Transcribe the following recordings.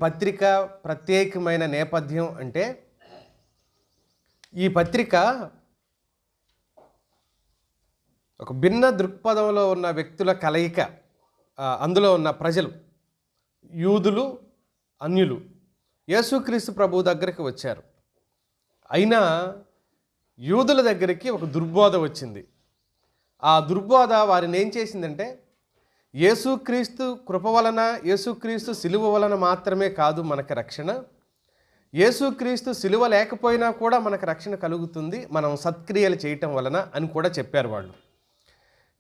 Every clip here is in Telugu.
పత్రిక ప్రత్యేకమైన నేపథ్యం అంటే, ఈ పత్రిక ఒక భిన్న దృక్పథంలో ఉన్న వ్యక్తుల కలయిక. అందులో ఉన్న ప్రజలు, యూదులు, అన్యులు యేసుక్రీస్తు ప్రభు దగ్గరికి వచ్చారు. అయినా యూదుల దగ్గరికి ఒక దుర్బోధ వచ్చింది. ఆ దుర్బోధ వారిని ఏం చేసిందంటే, యేసుక్రీస్తు కృప వలన, యేసుక్రీస్తు సిలువ వలన మాత్రమే కాదు మనకు రక్షణ, యేసుక్రీస్తు సిలువ లేకపోయినా కూడా మనకు రక్షణ కలుగుతుంది మనం సత్క్రియలు చేయటం వలన అని కూడా చెప్పారు వాళ్ళు.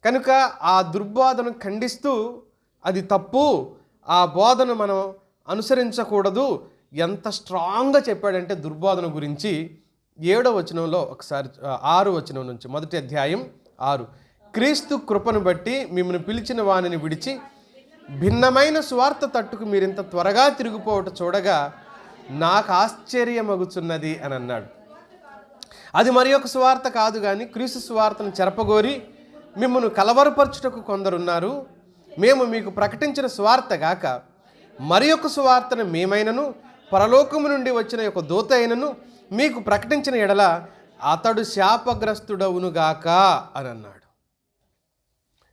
కనుక ఆ దుర్బోధను ఖండిస్తూ అది తప్పు, ఆ బోధను మనం అనుసరించకూడదు, ఎంత స్ట్రాంగ్గా చెప్పాడంటే దుర్బోధన గురించి 7వ వచనంలో ఒకసారి 6వ వచనం నుంచి, మొదటి అధ్యాయం 6, క్రీస్తు కృపను బట్టి మిమ్మల్ని పిలిచిన వానిని విడిచి భిన్నమైన స్వార్థ తట్టుకు మీరింత త్వరగా తిరిగిపోవటం చూడగా నాకు ఆశ్చర్యమగుచున్నది అని అన్నాడు. అది మరి ఒక స్వార్థ కాదు కానీ క్రీస్తు స్వార్థను చెరపగోరి మిమ్మల్ని కలవరపరచుటకు కొందరున్నారు. మేము మీకు ప్రకటించిన స్వార్థ గాక మరి ఒక స్వార్థను మేమైనను పరలోకము నుండి వచ్చిన ఒక దూత అయినను మీకు ప్రకటించిన ఎడల అతడు శాపగ్రస్తుడవునుగాక అని అన్నాడు.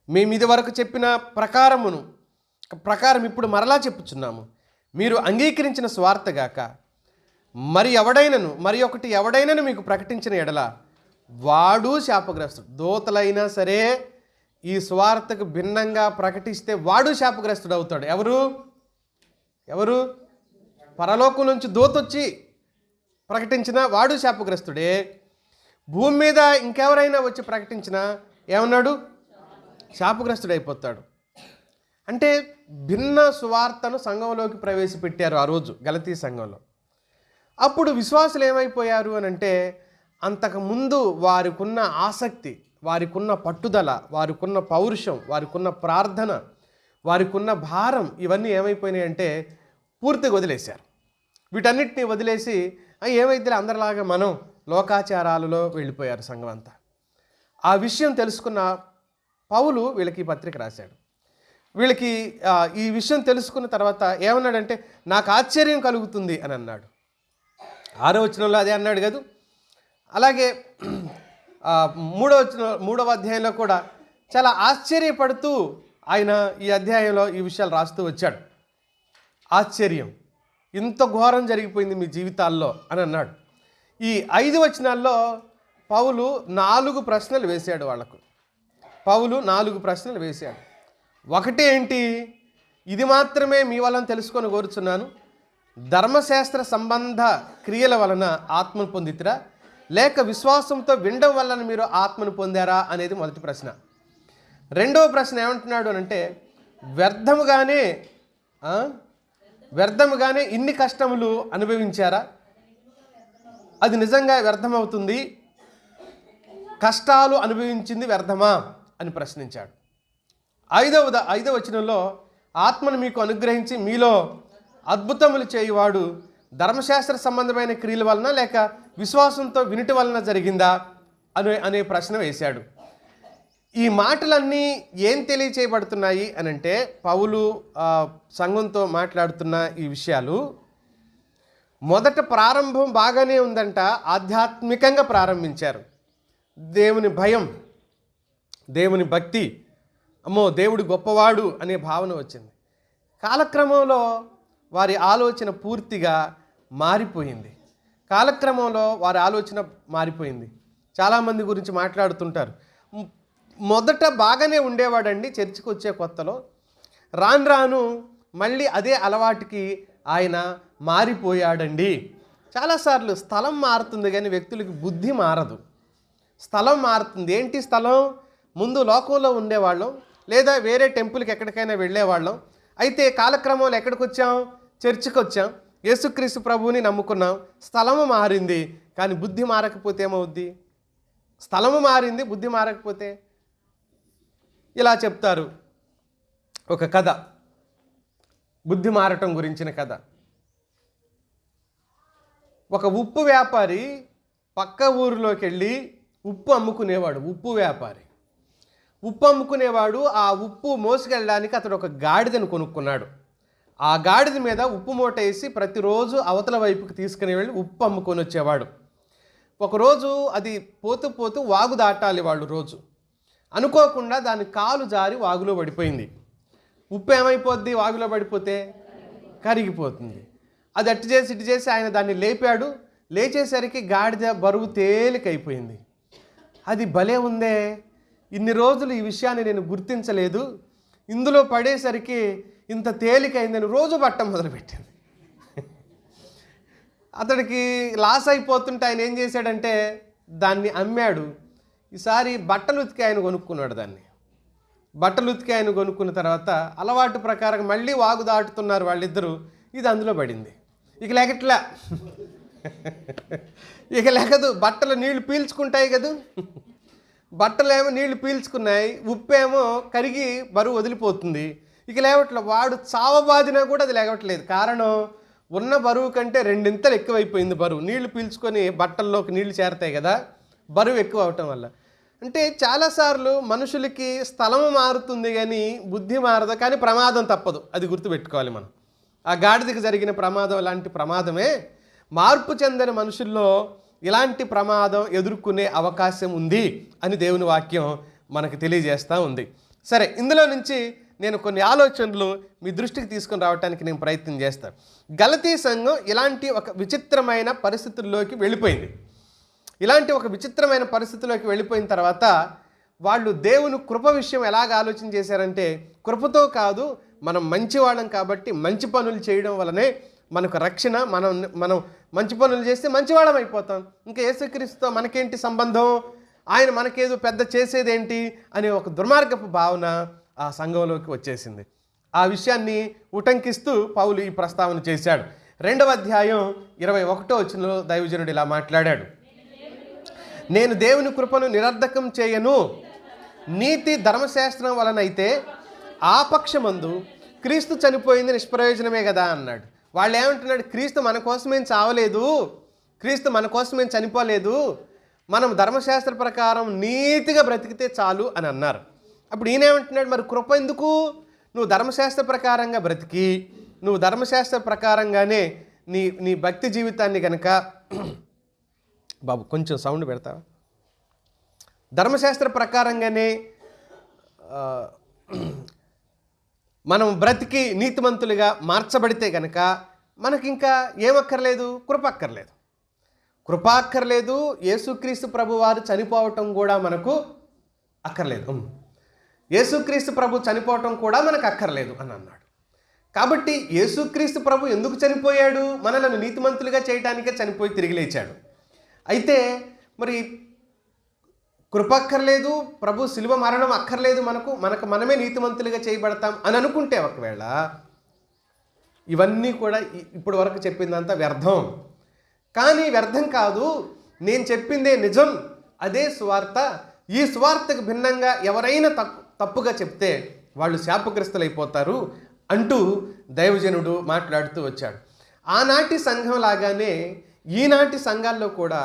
మేము ఇది వరకు చెప్పిన ప్రకారం ఇప్పుడు మరలా చెప్పుచున్నాము. మీరు అంగీకరించిన స్వార్థ గాక మరి ఒకటి ఎవడైనను మీకు ప్రకటించిన ఎడల వాడు శాపగ్రస్తుడు. దూతలైనా సరే ఈ స్వార్థకు భిన్నంగా ప్రకటిస్తే వాడు శాపగ్రస్తుడు అవుతాడు. ఎవరు పరలోకం నుంచి దూత వచ్చి ప్రకటించినా వాడు శాపగ్రస్తుడే. భూమి మీద ఇంకెవరైనా వచ్చి ప్రకటించినా ఏమన్నాడు? శాపగ్రస్తుడు అయిపోతాడు. అంటే భిన్న సువార్తను సంఘంలోకి ప్రవేశపెట్టారు ఆ రోజు గలతీ సంఘంలో. అప్పుడు విశ్వాసులు ఏమైపోయారు అని అంటే, అంతకుముందు వారికున్న ఆసక్తి, వారికున్న పట్టుదల, వారికున్న పౌరుషం, వారికున్న ప్రార్థన, వారికున్న భారం ఇవన్నీ ఏమైపోయినాయి అంటే పూర్తిగా వదిలేశారు. వీటన్నిటిని వదిలేసి ఏమైతే అందరిలాగా మనం లోకాచారాలలో వెళ్ళిపోయారు సంఘం అంతా. ఆ విషయం తెలుసుకున్న పౌలు వీళ్ళకి ఈ పత్రిక రాశాడు. వీళ్ళకి ఈ విషయం తెలుసుకున్న తర్వాత ఏమన్నాడంటే, నాకు ఆశ్చర్యం కలుగుతుంది అని అన్నాడు. 6వ వచనంలో అదే అన్నాడు కదా. అలాగే 3వ అధ్యాయంలో కూడా చాలా ఆశ్చర్యపడుతూ ఆయన ఈ అధ్యాయంలో ఈ విషయాలు రాస్తూ వచ్చాడు. ఆశ్చర్యం, ఇంత ఘోరం జరిగిపోయింది మీ జీవితాల్లో అని అన్నాడు. ఈ 5 వచనాల్లో పౌలు 4 ప్రశ్నలు వేశాడు వాళ్ళకు. ఒకటి ఏంటి? ఇది మాత్రమే మీ వలన తెలుసుకొని కోరుచున్నాను, ధర్మశాస్త్ర సంబంధ క్రియల వలన ఆత్మను పొందితిరా లేక విశ్వాసంతో వినడం వలన మీరు ఆత్మను పొందారా అనేది మొదటి ప్రశ్న. రెండవ ప్రశ్న ఏమంటున్నాడు అనంటే, వ్యర్థముగానే ఇన్ని కష్టములు అనుభవించారా? అది నిజంగా వ్యర్థమవుతుంది, కష్టాలు అనుభవించింది వ్యర్థమా అని ప్రశ్నించాడు. 5వ వచనంలో ఆత్మను మీకు అనుగ్రహించి మీలో అద్భుతములు చేయువాడు ధర్మశాస్త్ర సంబంధమైన క్రియల వలన లేక విశ్వాసంతో వినుట వలన జరిగిందా అనే ప్రశ్న వేశాడు. ఈ మాటలన్నీ ఏం తెలియచేయబడుతున్నాయి అనంటే, పౌలు సంఘంతో మాట్లాడుతున్న ఈ విషయాలు మొదట ప్రారంభం బాగానే ఉందంట. ఆధ్యాత్మికంగా ప్రారంభించారు. దేవుని భయం, దేవుని భక్తి, అమ్మో దేవుడు గొప్పవాడు అనే భావన వచ్చింది. కాలక్రమంలో వారి ఆలోచన పూర్తిగా మారిపోయింది. చాలామంది గురించి మాట్లాడుతుంటారు. మొదట బాగానే ఉండేవాడండి చర్చికి వచ్చే కొత్తలో, రాను మళ్ళీ అదే అలవాటుకి ఆయన మారిపోయాడండి. చాలాసార్లు స్థలం మారుతుంది కానీ వ్యక్తులకి బుద్ధి మారదు. స్థలం మారుతుంది. ఏంటి స్థలం? ముందు లోకంలో ఉండేవాళ్ళం, లేదా వేరే టెంపుల్కి ఎక్కడికైనా వెళ్ళేవాళ్ళం. అయితే కాలక్రమంలో ఎక్కడికి వచ్చాం? చర్చికి వచ్చాం, యేసుక్రీస్తు ప్రభువుని నమ్ముకున్నాం. స్థలము మారింది కానీ బుద్ధి మారకపోతే ఏమవుద్ది? స్థలము మారింది, బుద్ధి మారకపోతే? ఇలా చెప్తారు ఒక కథ, బుద్ధి మారటం గురించిన కథ. ఒక ఉప్పు వ్యాపారి పక్క ఊరిలోకి వెళ్ళి ఉప్పు అమ్ముకునేవాడు. ఉప్పు అమ్ముకునేవాడు ఆ ఉప్పు మోసుకెళ్ళడానికి అతడు ఒక గాడిదను కొనుక్కున్నాడు. ఆ గాడిద మీద ఉప్పు మూట వేసి ప్రతిరోజు అవతల వైపుకి తీసుకుని వెళ్ళి ఉప్పు అమ్ముకొని వచ్చేవాడు. ఒకరోజు అది పోతూ పోతూ వాగు దాటాలి వాళ్ళు రోజు. అనుకోకుండా దాని కాలు జారి వాగులో పడిపోయింది. ఉప్పు ఏమైపోద్ది వాగులో పడిపోతే? కరిగిపోతుంది. అది అటు చేసి ఇటు చేసి ఆయన దాన్ని లేపాడు. లేచేసరికి గాడిద బరువు తేలికైపోయింది. అది భలే ఉందే, ఇన్ని రోజులు ఈ విషయాన్ని నేను గుర్తించలేదు, ఇందులో పడేసరికి ఇంత తేలికైందని రోజు పట్టం మొదలుపెట్టింది. అతడికి లాస్ అయిపోతుంటే ఆయన ఏం చేశాడంటే దాన్ని అమ్మాడు. ఈసారి బట్టలు ఉతికి ఆయన కొనుక్కున్నాడు దాన్ని. బట్టలు ఉతికి ఆయన కొనుక్కున్న తర్వాత అలవాటు ప్రకారం మళ్ళీ వాగు దాటుతున్నారు వాళ్ళిద్దరూ. ఇది అందులో పడింది. ఇక లేకట్లా, ఇక లేకదు. బట్టలు నీళ్లు పీల్చుకుంటాయి కదా, బట్టలు ఏమో నీళ్లు పీల్చుకున్నాయి, ఉప్పేమో కరిగి బరువు వదిలిపోతుంది. ఇక లేవట్లే. వాడు చావబాదినా కూడా అది లేవట్లేదు. కారణం ఉన్న బరువు కంటే 2 ఇంతలు ఎక్కువైపోయింది బరువు. నీళ్లు పీల్చుకొని బట్టల్లోకి నీళ్లు చేరతాయి కదా, బరువు ఎక్కువ అవటం వల్ల. అంటే చాలాసార్లు మనుషులకి స్థలం మారుతుంది కానీ బుద్ధి మారదు, కానీ ప్రమాదం తప్పదు. అది గుర్తుపెట్టుకోవాలి మనం. ఆ గాడిదకి జరిగిన ప్రమాదం లాంటి ప్రమాదమే మార్పు చెందిన మనుషుల్లో ఇలాంటి ప్రమాదం ఎదుర్కొనే అవకాశం ఉంది అని దేవుని వాక్యం మనకు తెలియజేస్తూ ఉంది. సరే, ఇందులో నుంచి నేను కొన్ని ఆలోచనలు మీ దృష్టికి తీసుకొని రావడానికి నేను ప్రయత్నం చేస్తాను. గలతీ సంఘం ఇలాంటి ఒక విచిత్రమైన పరిస్థితుల్లోకి వెళ్ళిపోయింది. ఇలాంటి ఒక విచిత్రమైన పరిస్థితిలోకి వెళ్ళిపోయిన తర్వాత వాళ్ళు దేవుని కృప విషయం ఎలాగ ఆలోచన చేశారంటే, కృపతో కాదు, మనం మంచివాళ్ళం కాబట్టి మంచి పనులు చేయడం వలనే మనకు రక్షణ, మనం మంచి పనులు చేస్తే మంచివాళ్ళం అయిపోతాం, ఇంకా యేసుక్రీస్తుతో మనకేంటి సంబంధం, ఆయన మనకేదో పెద్ద చేసేదేంటి అనే ఒక దుర్మార్గపు భావన ఆ సంఘంలోకి వచ్చేసింది. ఆ విషయాన్ని ఉటంకిస్తూ పౌలు ఈ ప్రస్తావన చేశాడు. 2వ అధ్యాయం 21వ వచనంలో దైవజనుడు ఇలా మాట్లాడాడు. నేను దేవుని కృపను నిరర్ధకం చేయను, నీతి ధర్మశాస్త్రం వలనైతే ఆ పక్షమందు క్రీస్తు చనిపోయింది నిష్ప్రయోజనమే కదా అన్నాడు. వాళ్ళు ఏమంటున్నాడు, క్రీస్తు మన కోసమేం చావలేదు, క్రీస్తు మన కోసమేం చనిపోలేదు, మనం ధర్మశాస్త్ర ప్రకారం నీతిగా బ్రతికితే చాలు అని అన్నారు. అప్పుడు ఈయనేమంటున్నాడు, మరి కృప ఎందుకు? నువ్వు ధర్మశాస్త్ర ప్రకారంగా బ్రతికి, నువ్వు ధర్మశాస్త్ర ప్రకారంగానే నీ భక్తి జీవితాన్ని కనుక, బాబు కొంచెం సౌండ్ పెడతావా, ధర్మశాస్త్ర ప్రకారంగానే మనం బ్రతికి నీతిమంతులుగా మార్చబడితే కనుక మనకి ఇంకా ఏమక్కర్లేదు, కృప అక్కర్లేదు. కృప అక్కర్లేదు, యేసుక్రీస్తు ప్రభు వారు చనిపోవటం కూడా మనకు అక్కర్లేదు, యేసుక్రీస్తు ప్రభు చనిపోవటం కూడా మనకు అక్కర్లేదు అని అన్నాడు. కాబట్టి యేసుక్రీస్తు ప్రభు ఎందుకు చనిపోయాడు? మనలను నీతిమంతులుగా చేయడానికే చనిపోయి తిరిగి లేచాడు. అయితే మరి కృప అక్కర్లేదు, ప్రభు శిలువ మరణం అక్కర్లేదు, మనకు మనమే నీతిమంతులుగా చేయబడతాం అని అనుకుంటే ఒకవేళ ఇవన్నీ కూడా ఇప్పుడు వరకు చెప్పిందంతా వ్యర్థం. కానీ వ్యర్థం కాదు, నేను చెప్పిందే నిజం, అదే సువార్త. ఈ సువార్తకు భిన్నంగా ఎవరైనా తప్పుగా చెప్తే వాళ్ళు శాపగ్రస్తులైపోతారు అంటూ దైవజనుడు మాట్లాడుతూ వచ్చాడు. ఆనాటి సంఘం లాగానే ఈనాటి సంఘాల్లో కూడా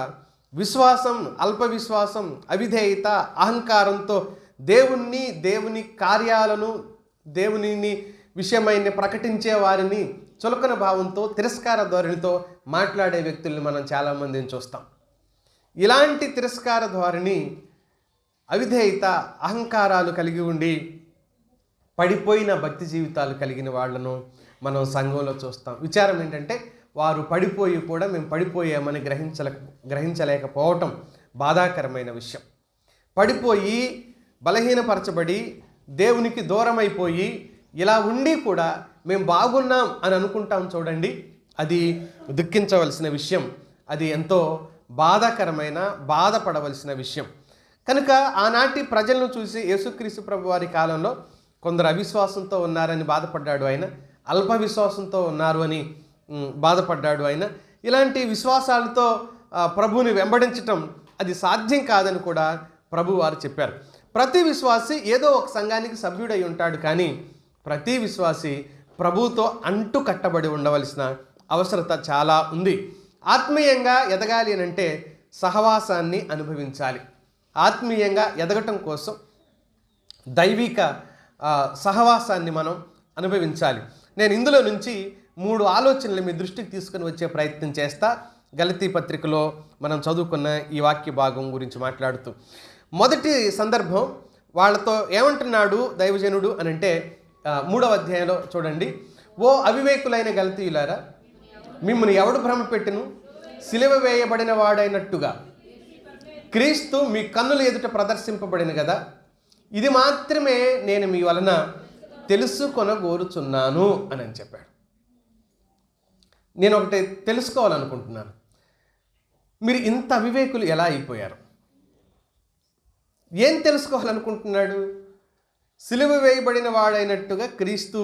విశ్వాసం, అల్ప విశ్వాసం, అవిధేయత, అహంకారంతో దేవుని కార్యాలను, దేవుని విషయమైన ప్రకటించే వారిని చులకన భావంతో, తిరస్కార ధోరణితో మాట్లాడే వ్యక్తుల్ని మనం చాలామందిని చూస్తాం. ఇలాంటి తిరస్కార ధోరణి, అవిధేయత, అహంకారాలు కలిగి ఉండి పడిపోయిన భక్తి జీవితాలు కలిగిన వాళ్ళను మనం సంఘంలో చూస్తాం. విచారం ఏంటంటే వారు పడిపోయి కూడా మేము పడిపోయామని గ్రహించలేకపోవటం బాధాకరమైన విషయం. పడిపోయి బలహీనపరచబడి దేవునికి దూరం అయిపోయి ఇలా ఉండి కూడా మేము బాగున్నాం అని అనుకుంటాం చూడండి, అది దుఃఖించవలసిన విషయం, అది ఎంతో బాధాకరమైన, బాధపడవలసిన విషయం. కనుక ఆనాటి ప్రజలను చూసి యేసుక్రీస్తు ప్రభు వారి కాలంలో కొందరు అవిశ్వాసంతో ఉన్నారని బాధపడ్డాడు ఆయన, అల్ప విశ్వాసంతో ఉన్నారు అని బాధపడ్డాడు ఆయన. ఇలాంటి విశ్వాసాలతో ప్రభువుని వెంబడించటం అది సాధ్యం కాదని కూడా ప్రభు వారు చెప్పారు. ప్రతి విశ్వాసి ఏదో ఒక సంఘానికి సభ్యుడై ఉంటాడు, కానీ ప్రతి విశ్వాసి ప్రభువుతో అంటు కట్టబడి ఉండవలసిన అవసరత చాలా ఉంది. ఆత్మీయంగా ఎదగాలి అని అంటే సహవాసాన్ని అనుభవించాలి. ఆత్మీయంగా ఎదగటం కోసం దైవిక సహవాసాన్ని మనం అనుభవించాలి. నేను ఇందులో నుంచి 3 ఆలోచనలు మీ దృష్టికి తీసుకుని వచ్చే ప్రయత్నం చేస్తా. గలతీ పత్రికలో మనం చదువుకున్న ఈ వాక్య భాగం గురించి మాట్లాడుతూ, మొదటి సందర్భం వాళ్ళతో ఏమంటున్నాడు దైవజనుడు అని అంటే 3వ అధ్యాయంలో చూడండి. ఓ అవివేకులైన గలతీయులారా, మిమ్మల్ని ఎవడు భ్రమ పెట్టెను? సిలువ వేయబడిన వాడైనట్టుగా క్రీస్తు మీ కన్నుల ఎదుట ప్రదర్శింపబడిన కదా, ఇది మాత్రమే నేను మీ వలన తెలుసుకొనగోరుచున్నాను అని చెప్పాడు. నేను ఒకటి తెలుసుకోవాలనుకుంటున్నాను, మీరు ఇంత అవివేకులు ఎలా అయిపోయారు? ఏం తెలుసుకోవాలనుకుంటున్నాడు? సిలువ వేయబడిన వాడైనట్టుగా క్రీస్తు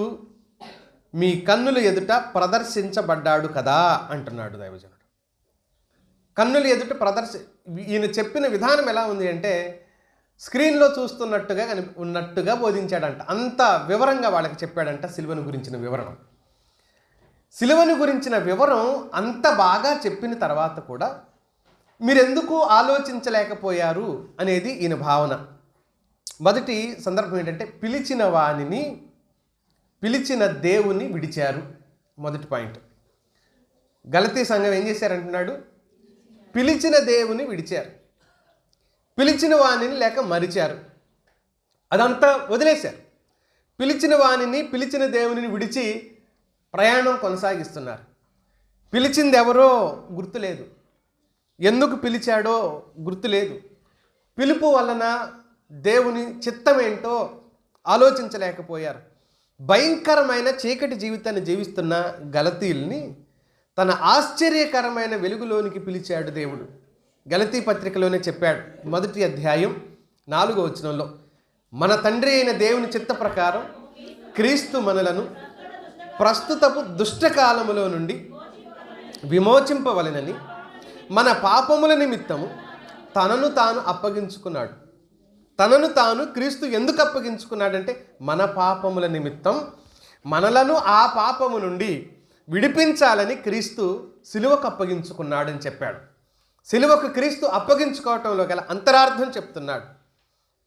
మీ కన్నుల ఎదుట ప్రదర్శించబడ్డాడు కదా అంటున్నాడు దైవజనుడు. కన్నుల ఎదుట ఈయన చెప్పిన విధానం ఎలా ఉంది అంటే స్క్రీన్లో చూస్తున్నట్టుగా ఉన్నట్టుగా బోధించాడంట. అంత వివరంగా వాళ్ళకి చెప్పాడంట సిలువను గురించిన వివరణం. సిలువను గురించిన వివరం అంత బాగా చెప్పిన తర్వాత కూడా మీరెందుకు ఆలోచించలేకపోయారు అనేది ఈయన భావన. మొదటి సందర్భం ఏంటంటే పిలిచిన దేవుని విడిచారు. మొదటి పాయింట్. గలతీ సంఘం ఏం చేశారంటున్నాడు? పిలిచిన దేవుని విడిచారు, పిలిచిన వాణిని లేక మరిచారు, అదంతా వదిలేశారు. పిలిచిన వాణిని, పిలిచిన దేవునిని విడిచి ప్రయాణం కొనసాగిస్తున్నారు. పిలిచింది ఎవరో గుర్తులేదు, ఎందుకు పిలిచాడో గుర్తులేదు, పిలుపు వలన దేవుని చిత్తమేంటో ఆలోచించలేకపోయారు. భయంకరమైన చీకటి జీవితాన్ని జీవిస్తున్న గలతీల్ని తన ఆశ్చర్యకరమైన వెలుగులోనికి పిలిచాడు దేవుడు. గలతీ పత్రికలోనే చెప్పాడు, మొదటి అధ్యాయం 4వ వచనంలో, మన తండ్రి అయిన దేవుని చిత్త ప్రకారం క్రీస్తు మనలను ప్రస్తుతపు దుష్టకాలములో నుండి విమోచింపవలెనని మన పాపముల నిమిత్తము తనను తాను అప్పగించుకున్నాడు. తనను తాను క్రీస్తు ఎందుకు అప్పగించుకున్నాడంటే మన పాపముల నిమిత్తం మనలను ఆ పాపము నుండి విడిపించాలని క్రీస్తు సిలువకు అప్పగించుకున్నాడని చెప్పాడు. సిలువకు క్రీస్తు అప్పగించుకోవటంలో గల అంతరార్థం చెప్తున్నాడు.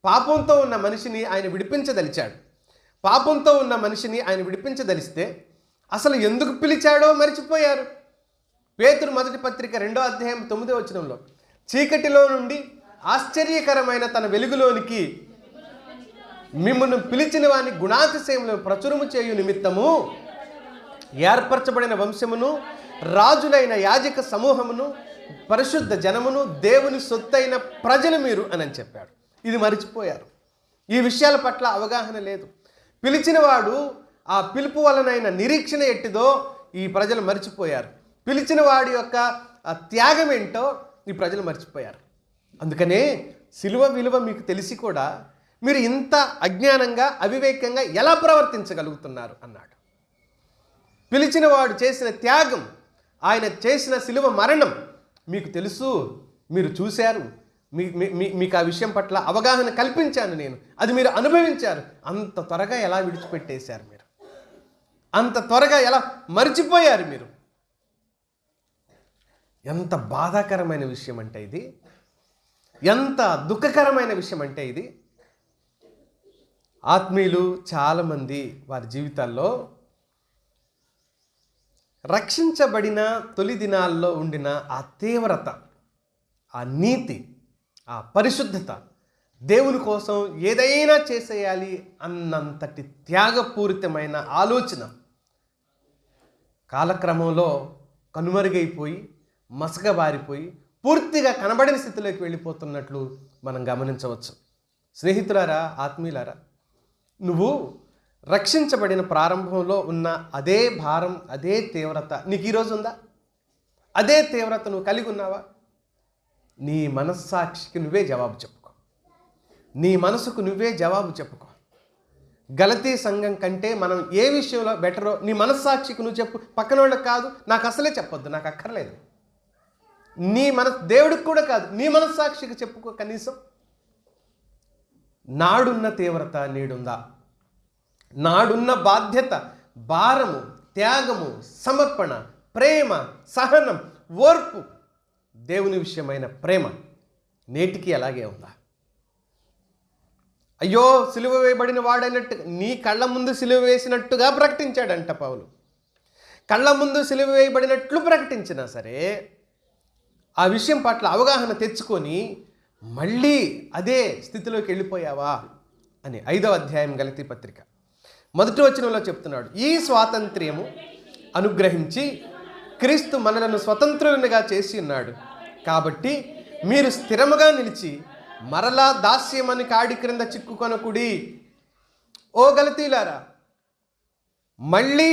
పాపంతో ఉన్న మనిషిని ఆయన విడిపించదలిచాడు. పాపంతో ఉన్న మనిషిని ఆయన విడిపించదలిస్తే అసలు ఎందుకు పిలిచాడో మర్చిపోయారు. పేతురు మొదటి పత్రిక 2వ అధ్యాయం 9వ వచనంలో, చీకటిలో నుండి ఆశ్చర్యకరమైన తన వెలుగులోనికి మిమ్మల్ని పిలిచిన వాని గుణాతిశయములను ప్రచురము చేయు నిమిత్తము ఏర్పరచబడిన వంశమును, రాజులైన యాజక సమూహమును, పరిశుద్ధ జనమును, దేవుని సొత్తైన ప్రజలు మీరు అని చెప్పాడు. ఇది మరిచిపోయారు. ఈ విషయాల పట్ల అవగాహన లేదు. పిలిచినవాడు ఆ పిలుపు వలనైన నిరీక్షణ ఎట్టిదో ఈ ప్రజలు మరిచిపోయారు. పిలిచిన వాడి యొక్క త్యాగం ఏంటో ఈ ప్రజలు మర్చిపోయారు. అందుకనే సిలువ విలువ మీకు తెలిసి కూడా మీరు ఇంత అజ్ఞానంగా, అవివేకంగా ఎలా ప్రవర్తించగలుగుతున్నారు అన్నాడు. పిలిచిన వాడు చేసిన త్యాగం, ఆయన చేసిన సిలువ మరణం మీకు తెలుసు, మీరు చూశారు, మీకు ఆ విషయం పట్ల అవగాహన కల్పించాను నేను, అది మీరు అనుభవించారు. అంత త్వరగా ఎలా విడిచిపెట్టేశారు మీరు? అంత త్వరగా ఎలా మర్చిపోయారు మీరు? ఎంత బాధాకరమైన విషయం అంటే ఇది, ఎంత దుఃఖకరమైన విషయం అంటే ఇది. ఆత్మీయులు చాలామంది వారి జీవితాల్లో రక్షించబడిన తొలి దినాల్లో ఉండిన ఆ తీవ్రత, ఆ నీతి, ఆ పరిశుద్ధత, దేవుని కోసం ఏదైనా చేసేయాలి అన్నంతటి త్యాగపూరితమైన ఆలోచన కాలక్రమంలో కనుమరుగైపోయి, మసకబారిపోయి, పూర్తిగా కనబడిన స్థితిలోకి వెళ్ళిపోతున్నట్లు మనం గమనించవచ్చు. స్నేహితులారా, ఆత్మీయులారా, నువ్వు రక్షించబడిన ప్రారంభంలో ఉన్న అదే భారం, అదే తీవ్రత నీకు ఈరోజు ఉందా? అదే తీవ్రత నువ్వు కలిగి ఉన్నావా? నీ మనస్సాక్షికి నువ్వే జవాబు చెప్పుకో. నీ మనసుకు నువ్వే జవాబు చెప్పుకో. గలతీ సంఘం కంటే మనం ఏ విషయంలో బెటరో నీ మనస్సాక్షికి నువ్వు చెప్పు. పక్కన వాళ్ళకి కాదు, నాకు అసలే చెప్పొద్దు, నాకు అక్కర్లేదు. దేవుడికి కూడా కాదు, నీ మనస్సాక్షికి చెప్పుకో. కనీసం నాడున్న తీవ్రత నేడుందా? నాడున్న బాధ్యత, భారము, త్యాగము, సమర్పణ, ప్రేమ, సహనం, ఓర్పు, దేవుని విషయమైన ప్రేమ నేటికి అలాగే ఉందా? అయ్యో సిలువ వేయబడిన వాడైనట్టు నీ కళ్ళ ముందు సిలువ వేసినట్టుగా ప్రకటించాడంట పౌలు. కళ్ళ ముందు సిలువ వేయబడినట్లు ప్రకటించినా సరే ఆ విషయం పట్ల అవగాహన తెచ్చుకొని మళ్ళీ అదే స్థితిలోకి వెళ్ళిపోయావా అని 5వ అధ్యాయం గలతీ పత్రిక 1వ వచనంలో చెప్తున్నాడు. ఈ స్వాతంత్ర్యము అనుగ్రహించి క్రీస్తు మనలను స్వతంత్రులుగా చేసి ఉన్నాడు. కాబట్టి మీరు స్థిరముగా నిలిచి మరలా దాస్యమని కాడి క్రింద చిక్కుకొనకుడి. ఓ గలతీలారా, మళ్ళీ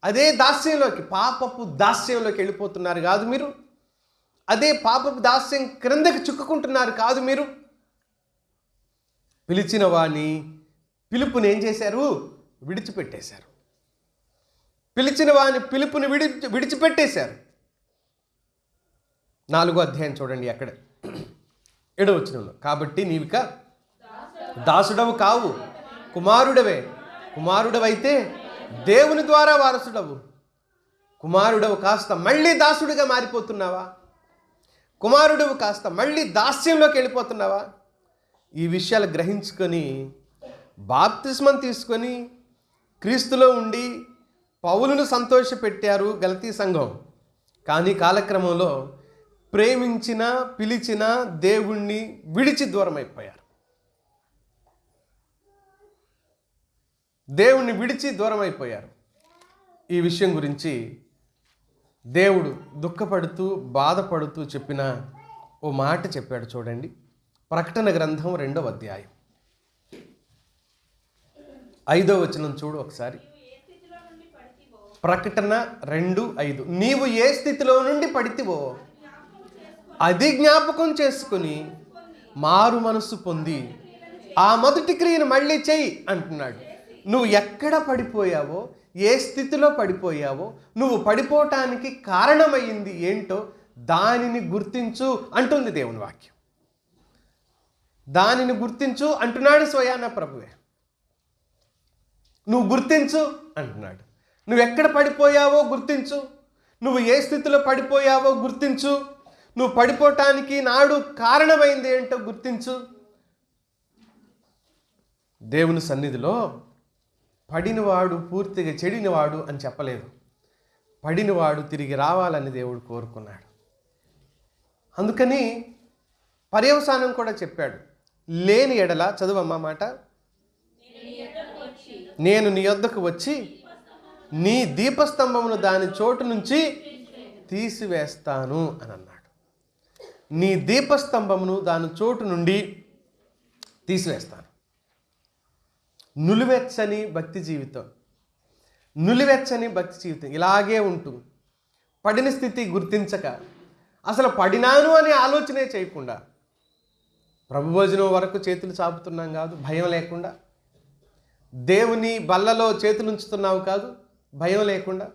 అదే దాస్యంలోకి, పాపపు దాస్యంలోకి వెళ్ళిపోతున్నారు కాదు మీరు. అదే పాపపు దాస్యం క్రిందకి చిక్కుకుంటున్నారు కాదు మీరు. పిలిచిన వాణ్ణి పిలుపుని ఏం చేశారు? విడిచిపెట్టేశారు. పిలిచిన వాని పిలుపుని విడిచిపెట్టేశారు. 4వ అధ్యాయం చూడండి, అక్కడ 7వ వచనంలో, కాబట్టి నీవిక దాసుడవు కావు, కుమారుడవే. కుమారుడవైతే దేవుని ద్వారా వారసుడవు. కుమారుడవు కాస్త మళ్ళీ దాసుడిగా మారిపోతున్నావా? కుమారుడవు కాస్త మళ్ళీ దాస్యంలోకి వెళ్ళిపోతున్నావా? ఈ విషయాలు గ్రహించుకొని బాప్తిస్మం తీసుకొని క్రీస్తులో ఉండి పౌలును సంతోషపెట్టారు గలతీ సంఘం. కానీ కాలక్రమంలో ప్రేమించిన పిలిచిన దేవుణ్ణి విడిచి దూరం అయిపోయారు. దేవుణ్ణి విడిచి దూరం అయిపోయారు. ఈ విషయం గురించి దేవుడు దుఃఖపడుతూ బాధపడుతూ చెప్పిన ఓ మాట చెప్పాడు చూడండి. ప్రకటన గ్రంథం 2వ అధ్యాయం 5వ వచనం చూడు ఒకసారి. ప్రకటన 2:5. నీవు ఏ స్థితిలో నుండి పడితివో అది జ్ఞాపకం చేసుకుని మారు మనస్సు పొంది ఆ మొదటి క్రియను మళ్ళీ చెయ్యి అంటున్నాడు. నువ్వు ఎక్కడ పడిపోయావో, ఏ స్థితిలో పడిపోయావో, నువ్వు పడిపోవటానికి కారణమైంది ఏంటో దానిని గుర్తించు అంటుంది దేవుని వాక్యం. దానిని గుర్తించు అంటున్నాడు స్వయాన ప్రభువే. నువ్వు గుర్తించు అంటున్నాడు. నువ్వు ఎక్కడ పడిపోయావో గుర్తించు. నువ్వు ఏ స్థితిలో పడిపోయావో గుర్తించు. నువ్వు పడిపోవటానికి నాడు కారణమైంది ఏంటో గుర్తించు. దేవుని సన్నిధిలో పడినవాడు పూర్తిగా చెడినవాడు అని చెప్పలేదు. పడినవాడు తిరిగి రావాలని దేవుడు కోరుకున్నాడు. అందుకని పర్యవసానం కూడా చెప్పాడు. లేని ఎడల, చదువమ్మా మాట, నేను నీ యొద్దకు వచ్చి నీ దీపస్తంభమును దాని చోటు నుంచి తీసివేస్తాను అని అన్నాడు. నీ దీపస్తంభమును దాని చోటు నుండి తీసివేస్తాను. నులివెచ్చని భక్తి జీవితం, నులివెచ్చని భక్తి జీవితం ఇలాగే ఉంటుంది. పడిన స్థితి గుర్తించక, అసలు పడినాను అనే ఆలోచనే చేయకుండా, ప్రభు భోజనం వరకు చేతులు చాపుతున్నాం కాదు భయం లేకుండా, దేవుని బల్లలో చేతులు ఉంచుతున్నావు కాదు భయం లేకుండా,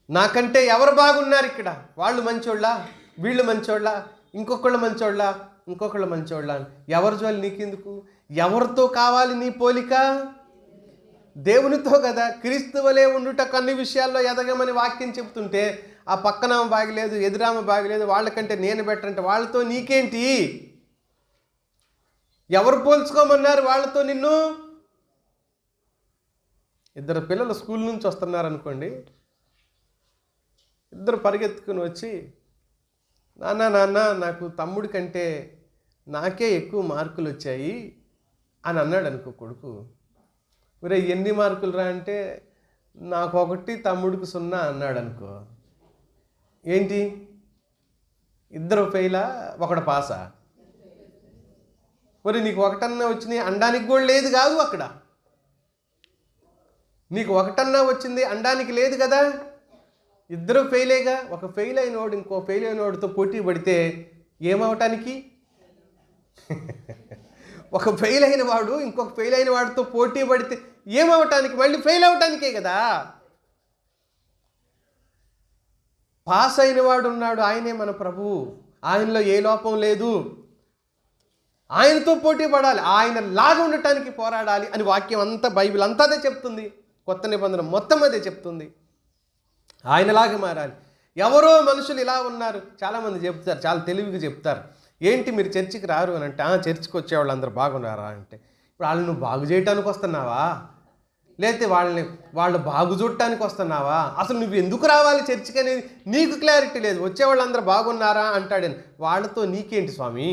నాకంటే ఎవరు బాగున్నారు ఇక్కడ, వాళ్ళు మంచోళ్ళ, వీళ్ళు మంచోళ్ళ, ఇంకొకళ్ళు మంచోళ్ళ, ఇంకొకళ్ళు మంచోళ్ళ, ఎవరి జోలి నీకెందుకు? ఎవరితో కావాలి నీ పోలిక? దేవునితో కదా. క్రీస్తు వలె ఉండుట అన్ని విషయాల్లో ఎదగమని వాక్యం చెప్తుంటే, ఆ పక్కన బాగలేదు, ఎదురామ బాగలేదు, వాళ్ళకంటే నేను బెటర్ అంటే వాళ్ళతో నీకేంటి? ఎవరు పోల్చుకోమన్నారు వాళ్ళతో నిన్ను? ఇద్దరు పిల్లలు స్కూల్ నుంచి వస్తున్నారనుకోండి, ఇద్దరు పరిగెత్తుకుని వచ్చి, నాన్న నాకు తమ్ముడి కంటే నాకే ఎక్కువ మార్కులు వచ్చాయి అని అన్నాడు అనుకో కొడుకు. ఒరే ఎన్ని మార్కులు రా అంటే, నాకు 1 తమ్ముడికి 0 అన్నాడు అనుకో. ఏంటి, ఇద్దరు ఫెయిలా, ఒకడు పాసా? మరి నీకు 1 వచ్చినాయి అనడానికి కూడా లేదు కాదు అక్కడ. నీకు 1 వచ్చింది అనడానికి లేదు కదా. ఇద్దరు ఫెయిలేగా. ఒక ఫెయిల్ అయినోడు ఇంకో ఫెయిల్ అయినోడితో పోటీ పడితే ఏమవటానికి? ఒక ఫెయిల్ అయిన వాడు ఇంకొక ఫెయిల్ అయిన వాడితో పోటీ పడితే ఏమవటానికి? మళ్ళీ ఫెయిల్ అవటానికే కదా. పాస్ అయిన వాడు ఉన్నాడు, ఆయనే మన ప్రభువు. ఆయనలో ఏ లోపం లేదు. ఆయనతో పోటీ పడాలి, ఆయన లాగా ఉండటానికి పోరాడాలి అని వాక్యం అంతా, బైబిల్ అంతా అదే చెప్తుంది. కొత్త నిబంధన మొత్తం అదే చెప్తుంది. ఆయనలాగా మారాలి. ఎవరో మనుషులు ఇలా ఉన్నారు, చాలామంది చెప్తారు, చాలా తెలివిగా చెప్తారు. ఏంటి మీరు చర్చికి రారు అని అంటే, చర్చికి వచ్చేవాళ్ళు అందరూ బాగున్నారా అంటే, ఇప్పుడు వాళ్ళని నువ్వు బాగు చేయటానికి వస్తున్నావా, లేకపోతే వాళ్ళు బాగు చూడటానికి వస్తున్నావా, అసలు నువ్వు ఎందుకు రావాలి చర్చికి అనేది నీకు క్లారిటీ లేదు. వచ్చేవాళ్ళందరూ బాగున్నారా అంటాడని, వాళ్ళతో నీకేంటి స్వామి,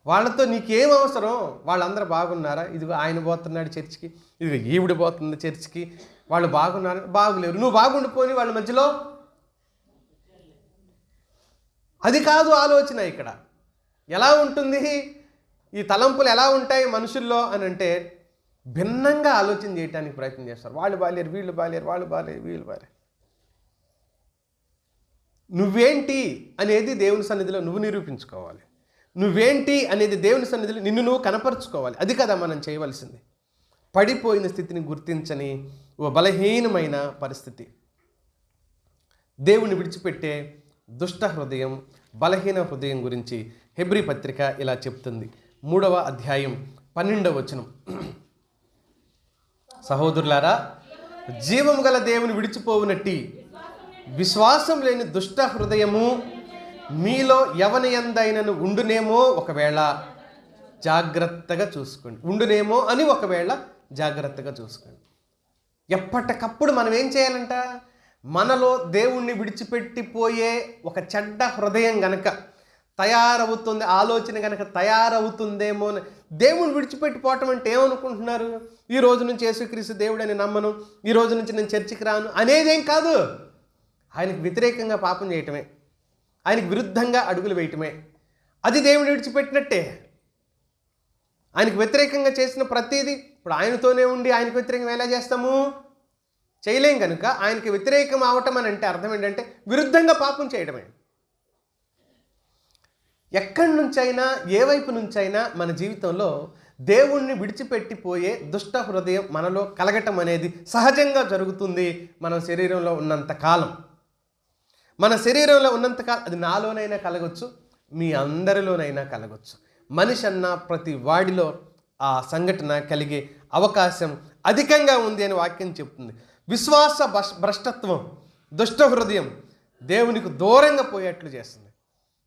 వాళ్ళతో నీకేం అవసరం, వాళ్ళందరూ బాగున్నారా, ఇదిగో ఆయన పోతున్నాడు చర్చికి, ఇదిగో ఈవిడ పోతుంది చర్చికి, వాళ్ళు బాగున్నారు బాగులేరు, నువ్వు బాగుండిపోని వాళ్ళ మధ్యలో. అది కాదు ఆలోచన. ఇక్కడ ఎలా ఉంటుంది, ఈ తలంపులు ఎలా ఉంటాయి మనుషుల్లో అని అంటే, భిన్నంగా ఆలోచన చేయడానికి ప్రయత్నం చేస్తారు. వాళ్ళు బాలేరు, వీళ్ళు బాలేరు, వాళ్ళు బాలేరు, వీళ్ళు బాలేరు. నువ్వేంటి అనేది దేవుని సన్నిధిలో నువ్వు నిరూపించుకోవాలి. నువ్వేంటి అనేది దేవుని సన్నిధిలో నిన్ను నువ్వు కనపరుచుకోవాలి. అది కదా మనం చేయవలసింది. పడిపోయిన స్థితిని గుర్తించని ఓ బలహీనమైన పరిస్థితి. దేవుని విడిచిపెట్టే దుష్ట హృదయం, బలహీన హృదయం గురించి హెబ్రీ పత్రిక ఇలా చెప్తుంది. 3వ అధ్యాయం 12వ వచనం. సహోదరులారా, జీవము గల దేవుని విడిచిపోవునట్టి విశ్వాసం లేని దుష్ట హృదయము మీలో ఎవని యందైనను ఉండునేమో ఒకవేళ జాగ్రత్తగా చూసుకోండి. ఉండునేమో అని ఒకవేళ జాగ్రత్తగా చూసుకోండి. ఎప్పటికప్పుడు మనం ఏం చేయాలంట, మనలో దేవుణ్ణి విడిచిపెట్టిపోయే ఒక చెడ్డ హృదయం గనక తయారవుతుంది, ఆలోచన గనక తయారవుతుందేమో. దేవుని విడిచిపెట్టిపోవటం అంటే ఏమనుకుంటున్నారు, ఈ రోజు నుంచి యేసుక్రీస్తు దేవుడని నమ్మను, ఈ రోజు నుంచి నేను చర్చికి రాను అనేదేం కాదు. ఆయనకు వ్యతిరేకంగా పాపం చేయటమే, ఆయనకు విరుద్ధంగా అడుగులు వేయటమే. అది దేవుని విడిచిపెట్టినట్టే. ఆయనకు వ్యతిరేకంగా చేసిన ప్రతిదీ, ఇప్పుడు ఆయనతోనే ఉండి ఆయనకు వ్యతిరేకంగా ఎలా చేస్తాము, చేయలేం. కనుక ఆయనకి వ్యతిరేకం అవటం అని అంటే అర్థం ఏంటంటే విరుద్ధంగా పాపం చేయడమే. ఎక్కడి నుంచైనా, ఏ వైపు నుంచైనా మన జీవితంలో దేవుణ్ణి విడిచిపెట్టిపోయే దుష్ట హృదయం మనలో కలగటం అనేది సహజంగా జరుగుతుంది. మన శరీరంలో ఉన్నంతకాలం, మన శరీరంలో ఉన్నంతకాలం అది నాలోనైనా కలగొచ్చు, మీ అందరిలోనైనా కలగొచ్చు. మనిషి అన్న ప్రతి వాడిలో ఆ సంఘటన కలిగే అవకాశం అధికంగా ఉంది అని వాక్యం చెప్తుంది. విశ్వాస భ్రష్టత్వం, దుష్ట హృదయం దేవునికి దూరంగా పోయేట్లు చేస్తుంది.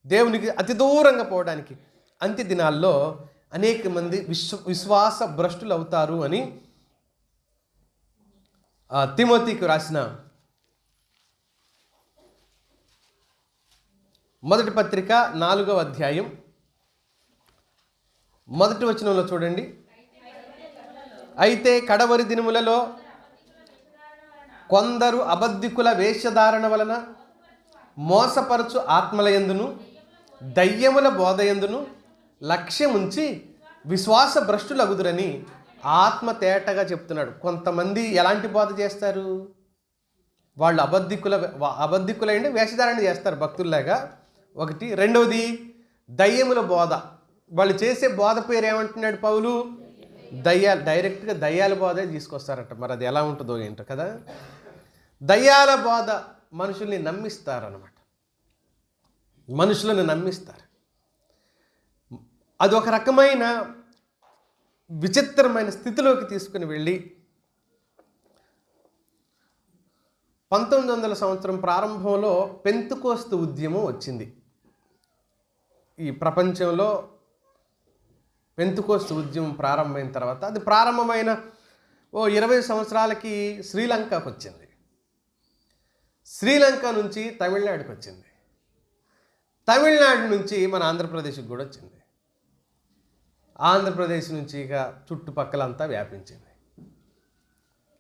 దేవునికి అతి దూరంగా పోవడానికి అంత్య దినాల్లో అనేక మంది విశ్వాస భ్రష్టులు అవుతారు అని తిమోతికి రాసిన మొదటి పత్రిక 4వ అధ్యాయం 1వ వచనంలో చూడండి. అయితే కడవరి దినములలో కొందరు అబద్ధికుల వేషధారణ వలన మోసపరచు ఆత్మలయందును దయ్యముల బోధయందును లక్ష్యముంచి విశ్వాస భ్రష్టులగుదురని ఆత్మ తేటగా చెప్తున్నాడు. కొంతమంది ఎలాంటి బోధ చేస్తారు, వాళ్ళు అబద్ధికులైన వేషధారణ చేస్తారు భక్తుల్లాగా. ఒకటి. రెండవది దయ్యముల బోధ. వాళ్ళు చేసే బోధ పేరు ఏమంటున్నాడు పౌలు, దయ్యాలు. డైరెక్ట్గా దయ్యాల బోధే తీసుకొస్తారట. మరి అది ఎలా ఉంటుందో ఏంటో కదా. దయ్యాల బోధ మనుషుల్ని నమ్మిస్తారన్నమాట, మనుషులను నమ్మిస్తారు. అది ఒక రకమైన విచిత్రమైన స్థితిలోకి తీసుకుని వెళ్ళి 1900 సంవత్సరం ప్రారంభంలో పెంతుకోస్తు ఉద్యమం వచ్చింది. ఈ ప్రపంచంలో పెంతుకోస్తు ఉద్యమం ప్రారంభమైన తర్వాత అది ప్రారంభమైన 20 సంవత్సరాలకి శ్రీలంకకు వచ్చింది. శ్రీలంక నుంచి తమిళనాడుకి వచ్చింది. తమిళనాడు నుంచి మన ఆంధ్రప్రదేశ్కి కూడా వచ్చింది. ఆంధ్రప్రదేశ్ నుంచి ఇక చుట్టుపక్కలంతా వ్యాపించింది.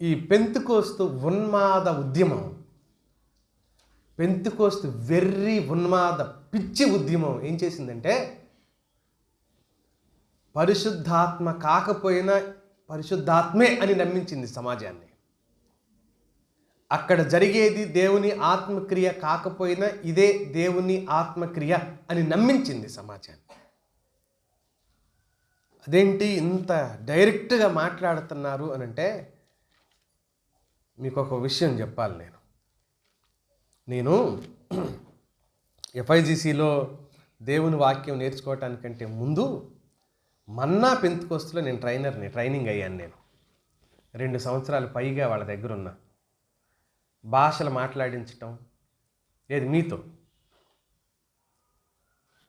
ఈ పెంతుకోస్తు ఉన్మాద ఉద్యమం, పెంతుకోస్తు వెర్రి ఉన్మాద పిచ్చి ఉద్యమం ఏం చేసిందంటే, పరిశుద్ధాత్మ కాకపోయినా పరిశుద్ధాత్మే అని నమ్మించింది సమాజాన్ని. అక్కడ జరిగేది దేవుని ఆత్మక్రియ కాకపోయినా ఇదే దేవుని ఆత్మక్రియ అని నమ్మించింది సమాజాన్ని. అదేంటి ఇంత డైరెక్ట్గా మాట్లాడుతున్నారు అని అంటే, మీకు ఒక విషయం చెప్పాలి. నేను ఎఫ్ఐజిసిలో దేవుని వాక్యం నేర్చుకోవటానికంటే ముందు మన్నా పెంతుకోస్తులో నేను ట్రైనింగ్ అయ్యాను. నేను 2 సంవత్సరాలు పైగా వాళ్ళ దగ్గర ఉన్నా. భాషలు మాట్లాడించటం, ఏది మీతో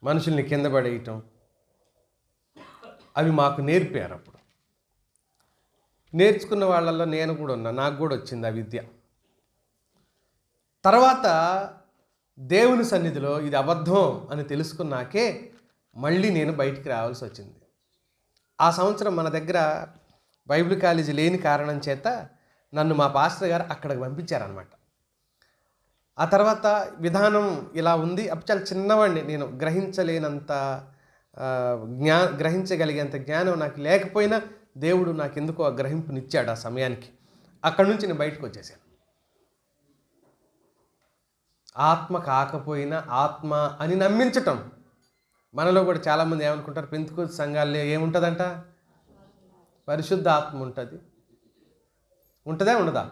మనుషుల్ని కింద పడేయటం, అవి మాకు నేర్పారు. అప్పుడు నేర్చుకున్న వాళ్ళల్లో నేను కూడా ఉన్నా, నాకు కూడా వచ్చింది ఆ విద్య. తర్వాత దేవుని సన్నిధిలో ఇది అబద్ధం అని తెలుసుకున్నాకే మళ్ళీ నేను బయటికి రావాల్సి వచ్చింది. ఆ సంవత్సరం మన దగ్గర బైబిల్ కాలేజీ లేని కారణం చేత నన్ను మా పాస్టర్ గారు అక్కడికి పంపించారనమాట. ఆ తర్వాత విధానం ఇలా ఉంది. అప్పుడు చాలా చిన్నవాడిని, నేను గ్రహించలేనంత గ్రహించగలిగేంత జ్ఞానం నాకు లేకపోయినా దేవుడు నాకు ఎందుకో ఆ గ్రహింపునిచ్చాడు ఆ సమయానికి. అక్కడి నుంచి నేను బయటకు వచ్చేసాను. ఆత్మ కాకపోయినా ఆత్మ అని నమ్మించటం. మనలో కూడా చాలామంది ఏమనుకుంటారు, పెంతుకోస్తు సంఘాల్లో ఏముంటుందంట, పరిశుద్ధ ఆత్మ ఉంటుంది. ఉంటుందా ఉండదా?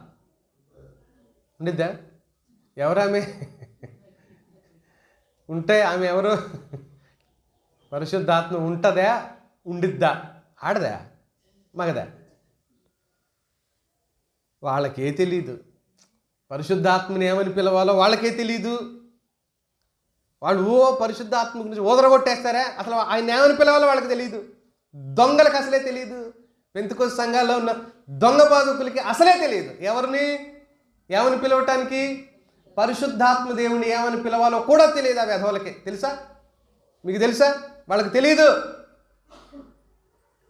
ఉండిద్దా? ఎవరామె? ఉంటే ఆమె ఎవరు? పరిశుద్ధాత్మ ఉంటుందా, ఉండిద్దా, ఆడదా, మగదా? వాళ్ళకే తెలీదు. పరిశుద్ధాత్మని ఏమని పిలవాలో వాళ్ళకే తెలీదు. వాళ్ళు పరిశుద్ధాత్మ గురించి ఊదరగొట్టేస్తారా? అసలు ఆయన ఏమని పిలవాలో వాళ్ళకి తెలియదు. దొంగలకు అసలే తెలియదు. పెంతుకోస్తు సంఘాల్లో ఉన్న దొంగ బాధకులకి అసలే తెలియదు ఎవరిని ఏమని పిలవటానికి. పరిశుద్ధాత్మ దేవుని ఏమని పిలవాలో కూడా తెలియదు ఆ వెధవలకి. తెలుసా? మీకు తెలుసా? వాళ్ళకి తెలియదు.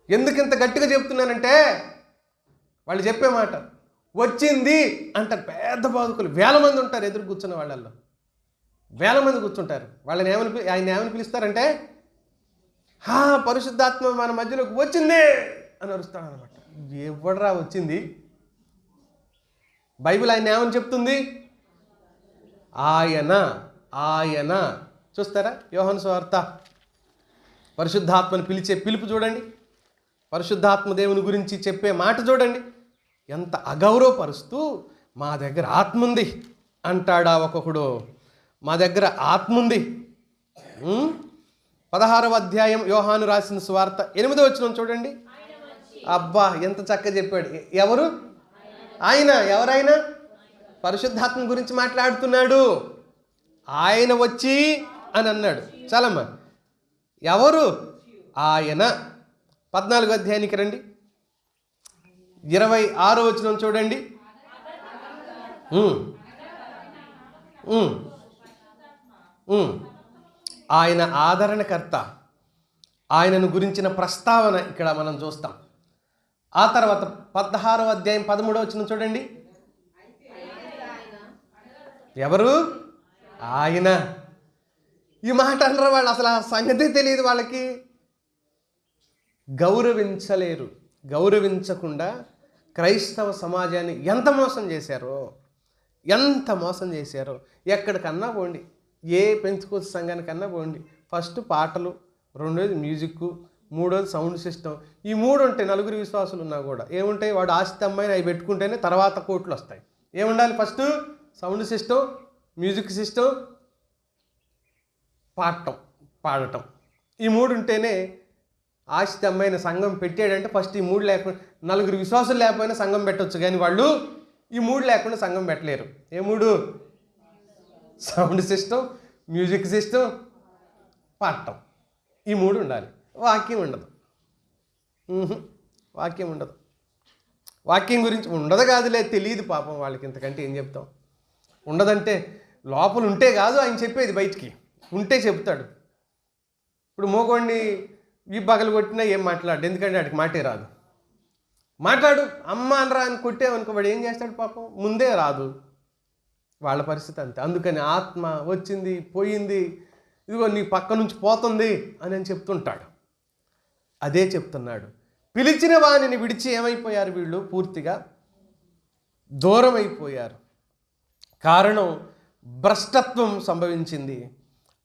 ఎందుకు ఇంత గట్టిగా చెప్తున్నానంటే, వాళ్ళు చెప్పే మాట వచ్చింది అంటారు. పెద్ద బాధకులు వేల మంది ఉంటారు, ఎదురు కూర్చున్న వాళ్ళల్లో వేల మంది కూర్చుంటారు. ఆయన ఏమని పిలుస్తారంటే, పరిశుద్ధాత్మ మన మధ్యలోకి వచ్చింది అని అరుస్తాడు అనమాట. ఎవడరా వచ్చింది? బైబిల్ ఆయన ఏమని చెప్తుంది? ఆయన. చూస్తారా యోహాను సువార్త పరిశుద్ధాత్మని పిలిచే పిలుపు చూడండి. పరిశుద్ధాత్మ దేవుని గురించి చెప్పే మాట చూడండి. ఎంత అగౌరవపరుస్తూ మా దగ్గర ఆత్మ ఉంది అంటాడా ఒక్కొక్కడు. మా దగ్గర ఆత్మ ఉంది. 16వ అధ్యాయం యోహాను రాసిన సువార్త 8వ వచనం చూడండి. అబ్బా ఎంత చక్కగా చెప్పాడు. ఎవరు ఆయన? ఎవరైనా? పరిశుద్ధాత్మ గురించి మాట్లాడుతున్నాడు. ఆయన వచ్చి అని అన్నాడు. చాలమ్మా, ఎవరు ఆయన? 14వ అధ్యాయానికి రండి, 26వ వచనం చూడండి. ఆయన ఆదరణకర్త. ఆయనను గురించిన ప్రస్తావన ఇక్కడ మనం చూస్తాం. ఆ తర్వాత 16వ అధ్యాయం 13వ వచనం చూడండి. ఎవరు? ఆయన. ఈ మాట అనరు వాళ్ళు. అసలు ఆ సంగతి తెలియదు వాళ్ళకి. గౌరవించలేరు. గౌరవించకుండా క్రైస్తవ సమాజాన్ని ఎంత మోసం చేశారో. ఎక్కడికన్నా పోండి, ఏ పెంచుకోస్తు సంఘానికన్నా పోండి, ఫస్ట్ పాటలు, రెండోది మ్యూజిక్, మూడోది సౌండ్ సిస్టమ్. ఈ మూడు ఉంటాయి. నలుగురు విశ్వాసులు ఉన్నా కూడా ఏముంటాయి? వాడు ఆస్తి అమ్మాయిని అవి పెట్టుకుంటేనే తర్వాత కోట్లు వస్తాయి. ఏముండాలి? First sound system, music system, పాడటం. ఈ మూడు ఉంటేనే ఆస్తి అమ్మాయిన సంఘం పెట్టాడంటే ఫస్ట్ ఈ మూడు లేకుండా, నలుగురు విశ్వాసులు లేకపోయినా సంఘం పెట్టవచ్చు, కానీ వాళ్ళు ఈ మూడు లేకుండా సంఘం పెట్టలేరు. ఏ మూడు? సౌండ్ సిస్టమ్, మ్యూజిక్ సిస్టమ్, పాడటం. ఈ మూడు ఉండాలి. వాక్యం ఉండదు. వాక్యం గురించి ఉండదు కాదులే, తెలియదు పాపం వాళ్ళకి. ఇంతకంటే ఏం చెప్తాం? ఉండదంటే లోపల ఉంటే కాదు ఆయన చెప్పేది, బయటికి ఉంటే చెప్తాడు. ఇప్పుడు మోగోడిని ఈ పగలు కొట్టినా ఏం మాట్లాడు, ఎందుకంటే వాడికి మాటే రాదు. మాట్లాడు అమ్మ అనరా అని కొట్టేవనుకో, వాడు ఏం చేస్తాడు పాపం? ముందే రాదు. వాళ్ళ పరిస్థితి అంతే. అందుకని ఆత్మ వచ్చింది, పోయింది, ఇదిగో నీ పక్క నుంచి పోతుంది అని చెప్తుంటాడు. అదే చెప్తున్నాడు. పిలిచిన వాణిని విడిచి ఏమైపోయారు వీళ్ళు? పూర్తిగా దూరం అయిపోయారు. కారణం భ్రష్టత్వం సంభవించింది,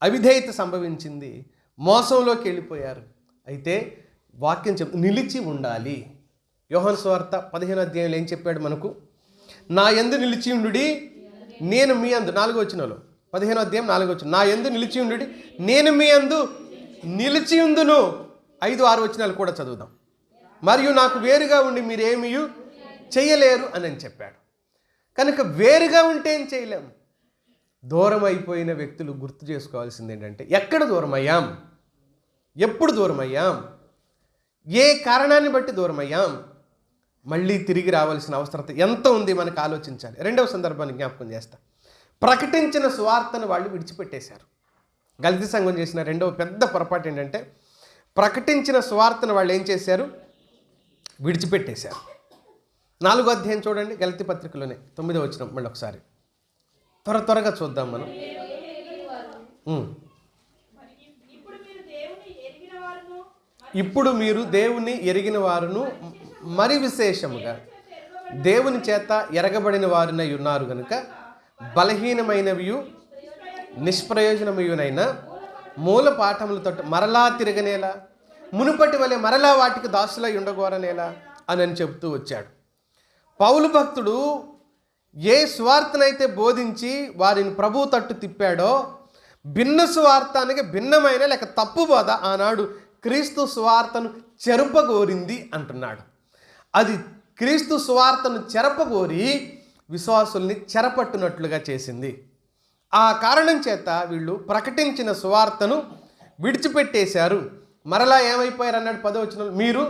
అవిధేయత సంభవించింది, మోసంలోకి వెళ్ళిపోయారు. అయితే వాక్యం నిలిచి ఉండాలి. యోహాను సువార్త 15వ అధ్యాయంలో ఏం చెప్పాడు మనకు? నా యందు నిలిచి ఉండుడి, నేను మీ యందు. 4వ వచనంలో 15వ అధ్యాయం 4వ వచనం, నా యందు నిలిచి ఉండుడి, నేను మీ యందు నిలిచి ఉందును. 5, 6 వచనాలు కూడా చదువుదాం. మరియు నాకు వేరుగా ఉండి మీరేమీ చెయ్యలేరు అని చెప్పాడు. కనుక వేరుగా ఉంటే ఏం చేయలేము. దూరం అయిపోయిన వ్యక్తులు గుర్తు చేసుకోవాల్సింది ఏంటంటే, ఎక్కడ దూరమయ్యాం, ఎప్పుడు దూరమయ్యాం, ఏ కారణాన్ని బట్టి దూరమయ్యాం, మళ్ళీ తిరిగి రావాల్సిన అవసరత ఎంత ఉంది మనకు ఆలోచించాలి. రెండవ సందర్భాన్ని జ్ఞాపకం చేస్తా. ప్రకటించిన సువార్తను వాళ్ళు విడిచిపెట్టేశారు. గల్తీ సంఘం చేసిన రెండవ పెద్ద పొరపాటు ఏంటంటే, ప్రకటించిన సువార్తను వాళ్ళు ఏం చేశారు, విడిచిపెట్టేశారు. 4వ అధ్యాయం చూడండి, గల్తీ పత్రికలోనే 9వ వచనం మళ్ళీ ఒకసారి త్వరగా చూద్దాం మనం. ఇప్పుడు మీరు దేవుని ఎరిగిన వారును మరి విశేషముగా దేవుని చేత ఎరగబడిన వారినై ఉన్నారు కనుక బలహీనమైనవియు నిష్ప్రయోజనమయునైన మూల పాఠములతో మరలా తిరగనేలా, మునుపటి వలె మరలా వాటికి దాసులై ఉండగోరనేలా అని చెబుతూ వచ్చాడు. పౌలు భక్తుడు ఏ సువార్తనైతే బోధించి వారిని ప్రభు తట్టు తిప్పాడో, భిన్న సువార్త అనగా భిన్నమైన లేక తప్పు బోధ ఆనాడు క్రీస్తు సువార్తను చెరపగోరింది అంటున్నాడు. అది క్రీస్తు సువార్తను చెరపగోరి విశ్వాసుల్ని చెరపట్టునట్లుగా చేసింది. ఆ కారణం చేత వీళ్ళు ప్రకటించిన సువార్తను విడిచిపెట్టేశారు. మరలా ఏమైపోయారు అన్నాడు 10వ వచనంలో, మీరు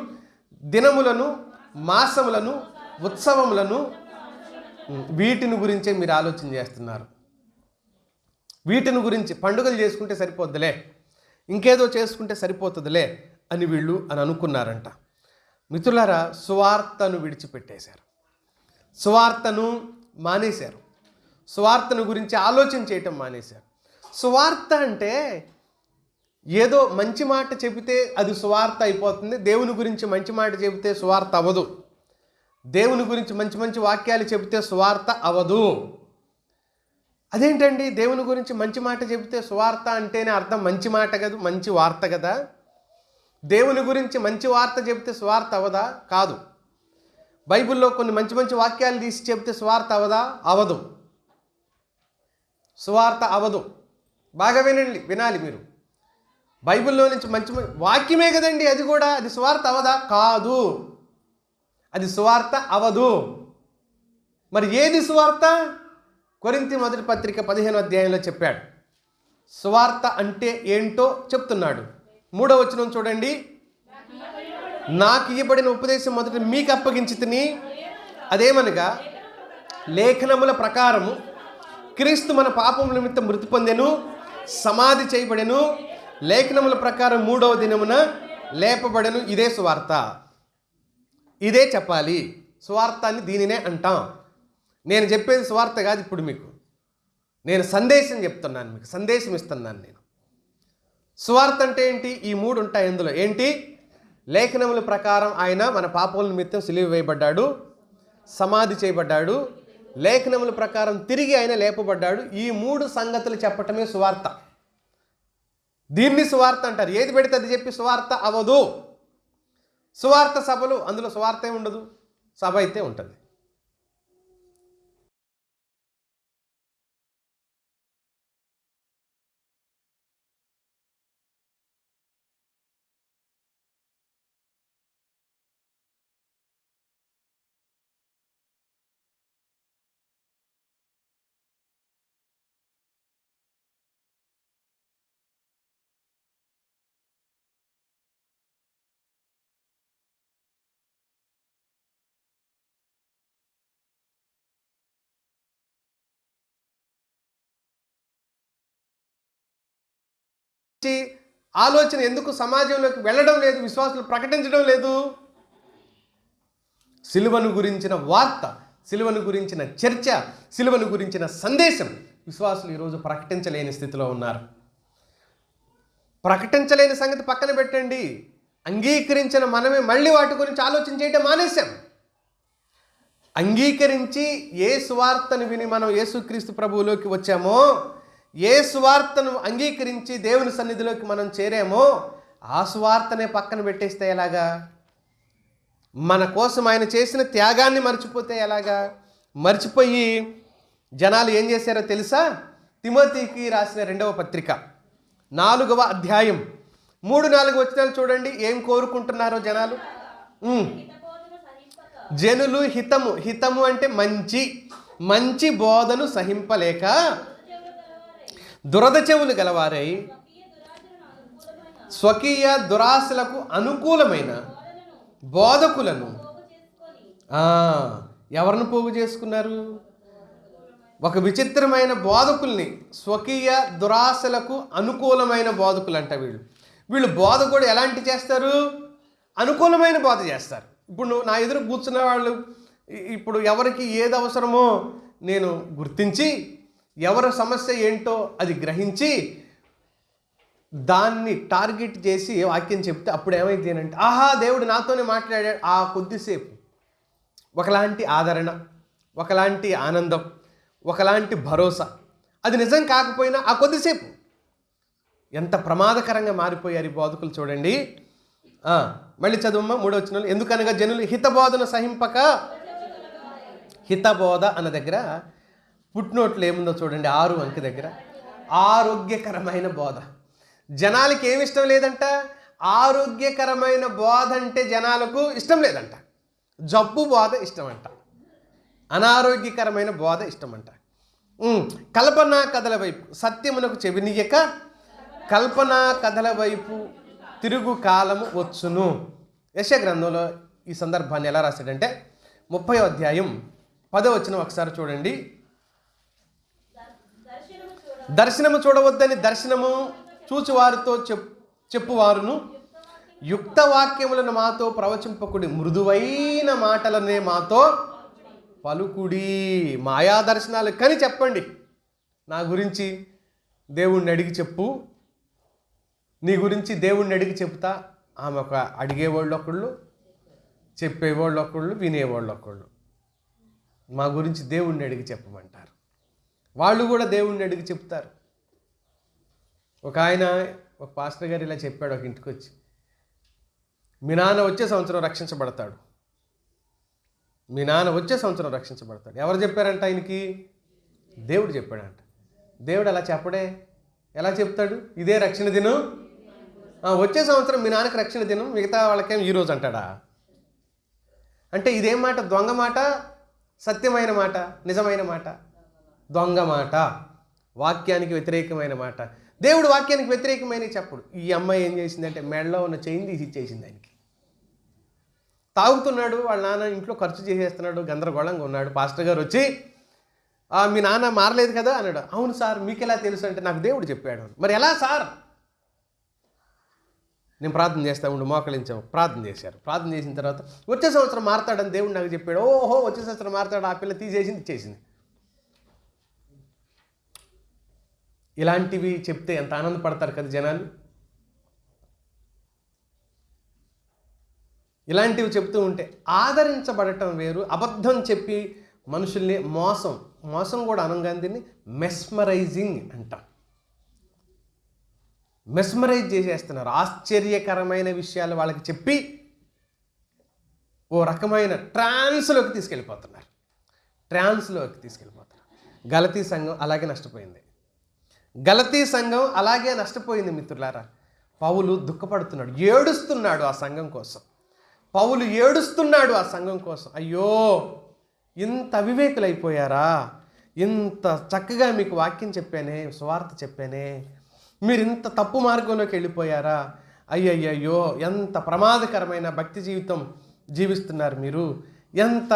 దినములను, మాసములను, ఉత్సవములను వీటిని గురించే మీరు ఆలోచన చేస్తున్నారు. వీటిని గురించి పండుగలు చేసుకుంటే సరిపోద్దులే, ఇంకేదో చేసుకుంటే సరిపోతుందిలే అని వీళ్ళు అనుకున్నారంట. మిత్రులారా, సువార్తను విడిచిపెట్టేశారు, సువార్తను మానేశారు, సువార్తను గురించి ఆలోచన చేయటం మానేశారు. సువార్త అంటే ఏదో మంచి మాట చెబితే అది సువార్త అయిపోతుంది. దేవుని గురించి మంచి మాట చెబితే సువార్త అవ్వదు. దేవుని గురించి మంచి మంచి వాక్యాలు చెబితే సువార్త అవ్వదు. అదేంటండి, దేవుని గురించి మంచి మాట చెబితే సువార్త అంటేనే అర్థం మంచి మాట కదా, మంచి వార్త కదా. దేవుని గురించి మంచి వార్త చెబితే సువార్త అవ్వదా? కాదు. బైబిల్లో కొన్ని మంచి మంచి వాక్యాలు తీసి చెబితే సువార్త అవ్వదా? అవ్వదు. సువార్త అవ్వదు. బాగా వినాలి మీరు. బైబిల్లో నుంచి మంచి వాక్యమే కదండి, అది కూడా, అది సువార్త అవ్వదా? కాదు, అది సువార్త అవ్వదు. మరి ఏది సువార్త? కొరింథీ మొదటి పత్రిక 15వ అధ్యాయంలో చెప్పాడు. సువార్త అంటే ఏంటో చెప్తున్నాడు. 3వ వచనం చూడండి. నాకు ఇవ్వబడిన ఉపదేశం మొదట మీకు అప్పగించితిని, అదేమనగా లేఖనముల ప్రకారము క్రీస్తు మన పాపముల నిమిత్తం మృతి పొందెను, సమాధి చేయబడెను, లేఖనముల ప్రకారం 3వ దినమున లేపబడెను. ఇదే సువార్త. ఇదే చెప్పాలి. సువార్తాన్ని దీనినే అంటాం. నేను చెప్పేది సువార్త కాదు. ఇప్పుడు మీకు నేను సందేశం చెప్తున్నాను, మీకు సందేశం ఇస్తున్నాను నేను. సువార్త అంటే ఏంటి? ఈ 3 ఉంటాయి అందులో. ఏంటి? లేఖనముల ప్రకారం ఆయన మన పాపముల నిమిత్తం సిలువ వేయబడ్డాడు, సమాధి చేయబడ్డాడు, లేఖనముల ప్రకారం తిరిగి ఆయన లేపబడ్డాడు. ఈ 3 సంగతులు చెప్పటమే సువార్త. దీన్ని సువార్త అంటారు. ఏది పెడితే అది చెప్పి సువార్త అవ్వదు. సువార్త సభలు, అందులో సువార్త ఏమి ఉండదు, సభ అయితే ఉంటుంది. ఆలోచన ఎందుకు సమాజంలోకి వెళ్ళడం లేదు, విశ్వాసులు ప్రకటించడం లేదు? సిలువను గురించిన వార్త, సిలువను గురించిన చర్చ, సిలువను గురించిన సందేశం విశ్వాసులు ఈరోజు ప్రకటించలేని స్థితిలో ఉన్నారు. ప్రకటించలేని సంగతి పక్కన పెట్టండి, అంగీకరించిన మనమే మళ్ళీ వాటి గురించి ఆలోచన చేయడం మానేశాం. అంగీకరించి ఏ సువార్తను విని మనం యేసుక్రీస్తు ప్రభువులోకి వచ్చామో, ఏ సువార్తను అంగీకరించి దేవుని సన్నిధిలోకి మనం చేరామో, ఆ సువార్తనే పక్కన పెట్టేస్తే ఎలాగా? మన కోసం ఆయన చేసిన త్యాగాన్ని మర్చిపోతే ఎలాగా? మర్చిపోయి జనాలు ఏం చేశారో తెలుసా? తిమోతికి రాసిన 2వ పత్రిక 4వ అధ్యాయం 3-4 వచనాలు చూడండి. ఏం కోరుకుంటున్నారో జనాలు. జనులు హితము అంటే మంచి బోధను సహింపలేక దురద చెవులు గలవారై స్వకీయ దురాశలకు అనుకూలమైన బోధకులను ఎవరిని పోగు చేసుకున్నారు? ఒక విచిత్రమైన బోధకుల్ని, స్వకీయ దురాశలకు అనుకూలమైన బోధకులు అంట వీళ్ళు బోధ కూడా ఎలాంటి చేస్తారు? అనుకూలమైన బోధ చేస్తారు. ఇప్పుడు నా ఎదురు కూర్చున్న వాళ్ళు ఇప్పుడు ఎవరికి ఏది అవసరమో నేను గుర్తించి, ఎవరి సమస్య ఏంటో అది గ్రహించి దాన్ని టార్గెట్ చేసి వాక్యం చెప్తే అప్పుడు ఏమైంది అంటే, ఆహా దేవుడు నాతోనే మాట్లాడాడు. ఆ కొద్దిసేపు ఒకలాంటి ఆదరణ, ఒకలాంటి ఆనందం, ఒకలాంటి భరోసా. అది నిజం కాకపోయినా ఆ కొద్దిసేపు ఎంత ప్రమాదకరంగా మారిపోయారు ఈ బోధకులు చూడండి. మళ్ళీ చదువమ్మ 3వ వచనంలో, ఎందుకనగా జనులు హితబోధన సహింపక, హితబోధ అన్న దగ్గర పుట్నోట్లు ఏముందో చూడండి, 6 అంకె దగ్గర ఆరోగ్యకరమైన బోధ. జనాలకి ఏమి ఇష్టం లేదంట? ఆరోగ్యకరమైన బోధ అంటే జనాలకు ఇష్టం లేదంట. జబ్బు బోధ ఇష్టం అంట, అనారోగ్యకరమైన బోధ ఇష్టం అంట. కల్పనా కథల వైపు సత్యమునకు చెవినీయక కల్పనా కథల వైపు తిరుగు కాలము వచ్చును. యెషయా గ్రంథంలో ఈ సందర్భాన్ని ఎలా రాశాడంటే 30వ అధ్యాయం 10వ వచనం ఒకసారి చూడండి. దర్శనము చూడవద్దని దర్శనము చూచువారితో చెప్పువారును, యుక్త వాక్యములను మాతో ప్రవచింపకుడి, మృదువైన మాటలనే మాతో పలుకుడి. మాయా దర్శనాలు కానీ చెప్పండి, నా గురించి దేవుణ్ణి అడిగి చెప్పు, నీ గురించి దేవుణ్ణి అడిగి చెప్తా. ఆమె ఒక అడిగేవాళ్ళు ఒకళ్ళు, చెప్పేవాళ్ళు ఒకళ్ళు, వినేవాళ్ళు ఒకళ్ళు. మా గురించి దేవుణ్ణి అడిగి చెప్పమంటారు. వాళ్ళు కూడా దేవుణ్ణి అడిగి చెప్తారు. ఒక పాస్టర్ గారు ఇలా చెప్పాడు ఒక ఇంటికి వచ్చి, మీ నాన్న వచ్చే సంవత్సరం రక్షించబడతాడు, మీ నాన్న వచ్చే సంవత్సరం రక్షించబడతాడు. ఎవరు చెప్పారంట ఆయనకి? దేవుడు చెప్పాడంట. దేవుడు అలా చెప్పడే, ఎలా చెప్తాడు? ఇదే రక్షణ దినం, వచ్చే సంవత్సరం మీ నాన్నకి రక్షణ దినం, మిగతా వాళ్ళకేం ఈరోజు అంటాడా? అంటే ఇదేం మాట? దొంగ మాట, సత్యమైన మాట, నిజమైన మాట, దొంగ మాట, వాక్యానికి వ్యతిరేకమైన మాట. దేవుడు వాక్యానికి వ్యతిరేకమైన చెప్పడు. ఈ అమ్మాయి ఏం చేసిందంటే మెడలో ఉన్న చైన్ తీసి ఇచ్చేసింది ఆయనకి. తాగుతున్నాడు, వాళ్ళ నాన్న ఇంట్లో ఖర్చు చేసేస్తున్నాడు, గందరగోళంగా ఉన్నాడు. పాస్టర్ గారు వచ్చి, మీ నాన్న మారలేదు కదా అన్నాడు. అవును సార్, మీకు ఎలా తెలుసు అంటే, నాకు దేవుడు చెప్పాడు. మరి ఎలా సార్? నేను ప్రార్థన చేస్తా ఉండు, మోకలించాము, ప్రార్థన చేశారు. ప్రార్థన చేసిన తర్వాత వచ్చే సంవత్సరం మారతాడని దేవుడు నాకు చెప్పాడు. ఓహో, వచ్చే సంవత్సరం మారతాడు. ఆ పిల్ల తీసేసింది, ఇచ్చేసింది. ఇలాంటివి చెప్తే ఎంత ఆనందపడతారు కదా జనాలు. ఇలాంటివి చెప్తూ ఉంటే ఆదరించబడటం వేరు, అబద్ధం చెప్పి మనుషుల్ని మోసం కూడా అనగానే దీన్ని మెస్మరైజింగ్ అంటాం. మెస్మరైజ్ చేసేస్తున్నారు. ఆశ్చర్యకరమైన విషయాలు వాళ్ళకి చెప్పి ఓ రకమైన ట్రాన్స్లోకి తీసుకెళ్ళిపోతున్నారు. గలతీ సంఘం అలాగే నష్టపోయింది మిత్రులారా. పౌలు దుఃఖపడుతున్నాడు, ఏడుస్తున్నాడు ఆ సంఘం కోసం. అయ్యో, ఇంత అవివేకులైపోయారా, ఇంత చక్కగా మీకు వాక్యం చెప్పానే, సువార్త చెప్పానే, మీరు ఇంత తప్పు మార్గంలోకి వెళ్ళిపోయారా, అయ్యయ్యో ఎంత ప్రమాదకరమైన భక్తి జీవితం జీవిస్తున్నారు మీరు, ఎంత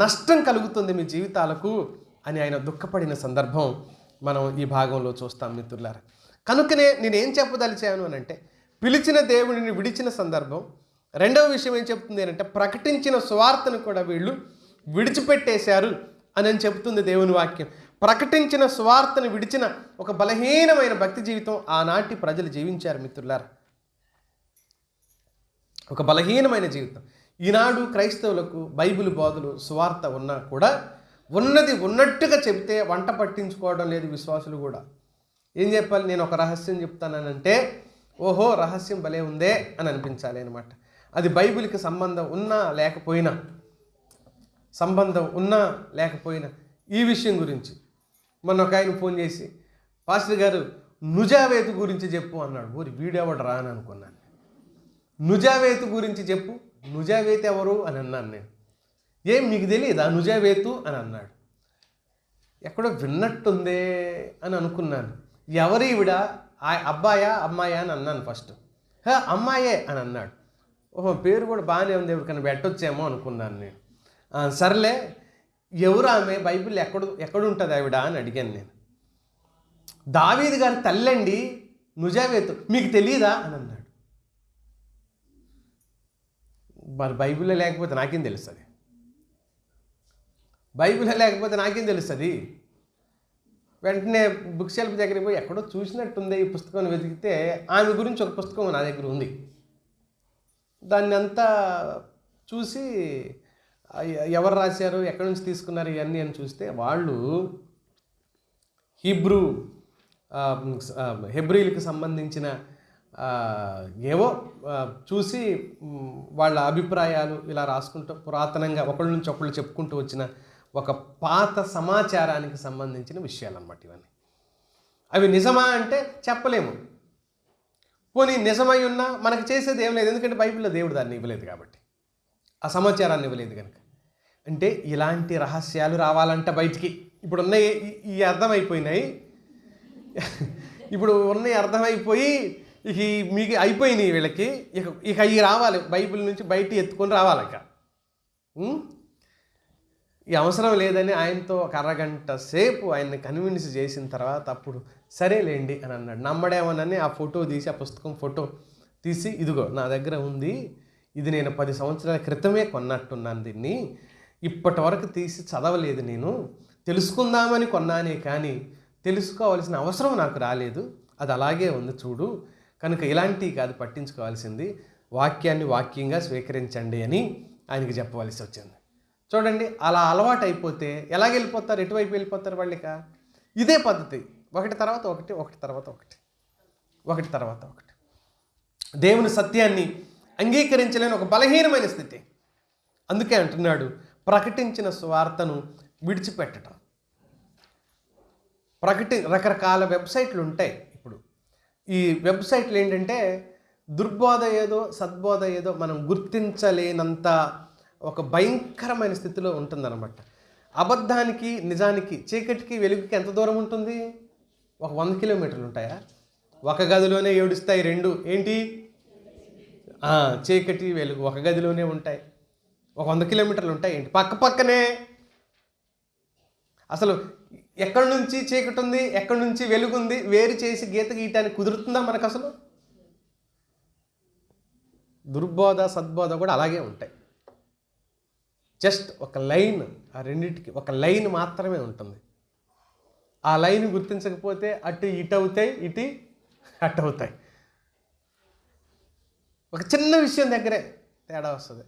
నష్టం కలుగుతుంది మీ జీవితాలకు అని ఆయన దుఃఖపడిన సందర్భం మనం ఈ భాగంలో చూస్తాం మిత్రులారా. కనుకనే నేనేం చెప్పదలిచాను అని అంటే, పిలిచిన దేవుడిని విడిచిన సందర్భం. రెండవ విషయం ఏం చెప్తుంది అంటే, ప్రకటించిన సువార్తను కూడా వీళ్ళు విడిచిపెట్టేశారు అని చెప్తుంది దేవుని వాక్యం. ప్రకటించిన సువార్తను విడిచిన ఒక బలహీనమైన భక్తి జీవితం ఆనాటి ప్రజలు జీవించారు మిత్రులారా. ఒక బలహీనమైన జీవితం. ఈనాడు క్రైస్తవులకు బైబిల్ బోధలు సువార్త ఉన్నా కూడా ఉన్నది ఉన్నట్టుగా చెబితే వంట పట్టించుకోవడం లేదు విశ్వాసులు కూడా. ఏం చెప్పాలి? నేను ఒక రహస్యం చెప్తానంటే, ఓహో రహస్యం భలే ఉందే అని అనిపించాలి అనమాట. అది బైబిల్కి సంబంధం ఉన్నా లేకపోయినా ఈ విషయం గురించి మొన్న ఒక ఆయన ఫోన్ చేసి, పాస్టర్ గారు నుజావేతు గురించి చెప్పు అన్నాడు. ఊరి వీడెవడు రా అని అనుకున్నాను. నుజావేతు గురించి చెప్పు, నుజావేతు ఎవరు అని అన్నాను నేను. ఏం మీకు తెలియదా నుజావేతు అని అన్నాడు. ఎక్కడో విన్నట్టుందే అని అనుకున్నాను. ఎవరు ఈవిడ, అబ్బాయా అమ్మాయా అని అన్నాను ఫస్ట్. అమ్మాయే అని అన్నాడు. ఓహో, పేరు కూడా బాగానే ఉంది, ఎవరికైనా పెట్టొచ్చేమో అనుకున్నాను నేను. సర్లే, ఎవరు ఆమె, బైబిల్ ఎక్కడుంటుంది ఆవిడ అని అడిగాను నేను. దావీదు గారి తల్లండి, నుజావేతు, మీకు తెలియదా అని అన్నాడు. మరి బైబిల్లో లేకపోతే నాకేం తెలుస్తుంది, బైబిల్లో లేకపోతే నాకేం తెలుస్తుంది. వెంటనే బుక్ షెల్ఫ్ దగ్గరికి పోయి ఎక్కడో చూసినట్టుంది ఈ పుస్తకం వెతికితే ఆమె గురించి ఒక పుస్తకం నా దగ్గర ఉంది. దాన్ని అంతా చూసి ఎవరు రాశారు, ఎక్కడి నుంచి తీసుకున్నారు ఇవన్నీ అని చూస్తే వాళ్ళు హెబ్రీలకు సంబంధించిన ఏవో చూసి వాళ్ళ అభిప్రాయాలు ఇలా రాసుకుంటూ పురాతనంగా ఒకళ్ళ నుంచి ఒకళ్ళు చెప్పుకుంటూ వచ్చిన ఒక పాత సమాచారానికి సంబంధించిన విషయాలు అన్నమాట ఇవన్నీ. అవి నిజమా అంటే చెప్పలేము. పోనీ నిజమై ఉన్నా మనకు చేసేది ఏం లేదు, ఎందుకంటే బైబిల్లో దేవుడు దాన్ని ఇవ్వలేదు కాబట్టి, ఆ సమాచారాన్ని ఇవ్వలేదు కనుక. అంటే ఇలాంటి రహస్యాలు రావాలంట బయటికి. ఇప్పుడు ఉన్నాయి ఈ అర్థమైపోయినాయి, ఇప్పుడు ఉన్నాయి అర్థమైపోయి ఇక మీకు అయిపోయినాయి వీళ్ళకి. ఇక అవి రావాలి, బైబిల్ నుంచి బయట ఎత్తుకొని రావాలి. ఇక ఈ అవసరం లేదని ఆయనతో ఒక అరగంట సేపు ఆయన్ని కన్విన్స్ చేసిన తర్వాత అప్పుడు సరేలేండి అని అన్నాడు. నమ్మడేమోనని ఆ ఫోటో తీసి, ఆ పుస్తకం ఫోటో తీసి, ఇదిగో నా దగ్గర ఉంది, ఇది నేను 10 సంవత్సరాల క్రితమే కొన్నట్టున్నాను, దీన్ని ఇప్పటి వరకు తీసి చదవలేదు, నేను తెలుసుకుందామని కొన్నానే కానీ తెలుసుకోవాల్సిన అవసరం నాకు రాలేదు, అది అలాగే ఉంది చూడు, కనుక ఇలాంటివి కాదు పట్టించుకోవాల్సింది, వాక్యాన్ని వాక్యంగా స్వీకరించండి అని ఆయనకి చెప్పవలసి వచ్చింది. చూడండి, అలా అలవాటు అయిపోతే ఎలాగెళ్ళిపోతారు, ఎటువైపు వెళ్ళిపోతారు వాళ్ళక. ఇదే పద్ధతి, ఒకటి తర్వాత ఒకటి, ఒకటి తర్వాత ఒకటి, ఒకటి తర్వాత ఒకటి. దేవుని సత్యాన్ని అంగీకరించలేని ఒక బలహీనమైన స్థితి. అందుకే అంటున్నాడు, ప్రకటించిన సువార్తను విడిచిపెట్టడం. రకరకాల వెబ్సైట్లు ఉంటాయి ఇప్పుడు. ఈ వెబ్సైట్లు ఏంటంటే దుర్బోధ ఏదో సద్బోధ ఏదో మనం గుర్తించలేనంత ఒక భయంకరమైన స్థితిలో ఉంటుందన్నమాట. అబద్ధానికి నిజానికి, చీకటికి వెలుగుకి ఎంత దూరం ఉంటుంది? ఒక 100 కిలోమీటర్లు ఉంటాయా? ఒక గదిలోనే ఏడుస్తాయి రెండు, ఏంటి? చీకటి వెలుగు ఒక గదిలోనే ఉంటాయి. ఒక 100 కిలోమీటర్లు ఉంటాయి ఏంటి? పక్క పక్కనే. అసలు ఎక్కడి నుంచి చీకటి ఉంది, ఎక్కడి నుంచి వెలుగుంది వేరు చేసి గీత గీయటానికి కుదురుతుందా మనకు? అసలు దుర్బోధ సద్బోధ కూడా అలాగే ఉంటాయి. జస్ట్ ఒక లైన్, ఆ రెండింటికి ఒక లైన్ మాత్రమే ఉంటుంది. ఆ లైన్ గుర్తించకపోతే అటు ఇటు అవుతాయి, ఇటు అటు అవుతాయి. ఒక చిన్న విషయం దగ్గరే తేడా వస్తుంది.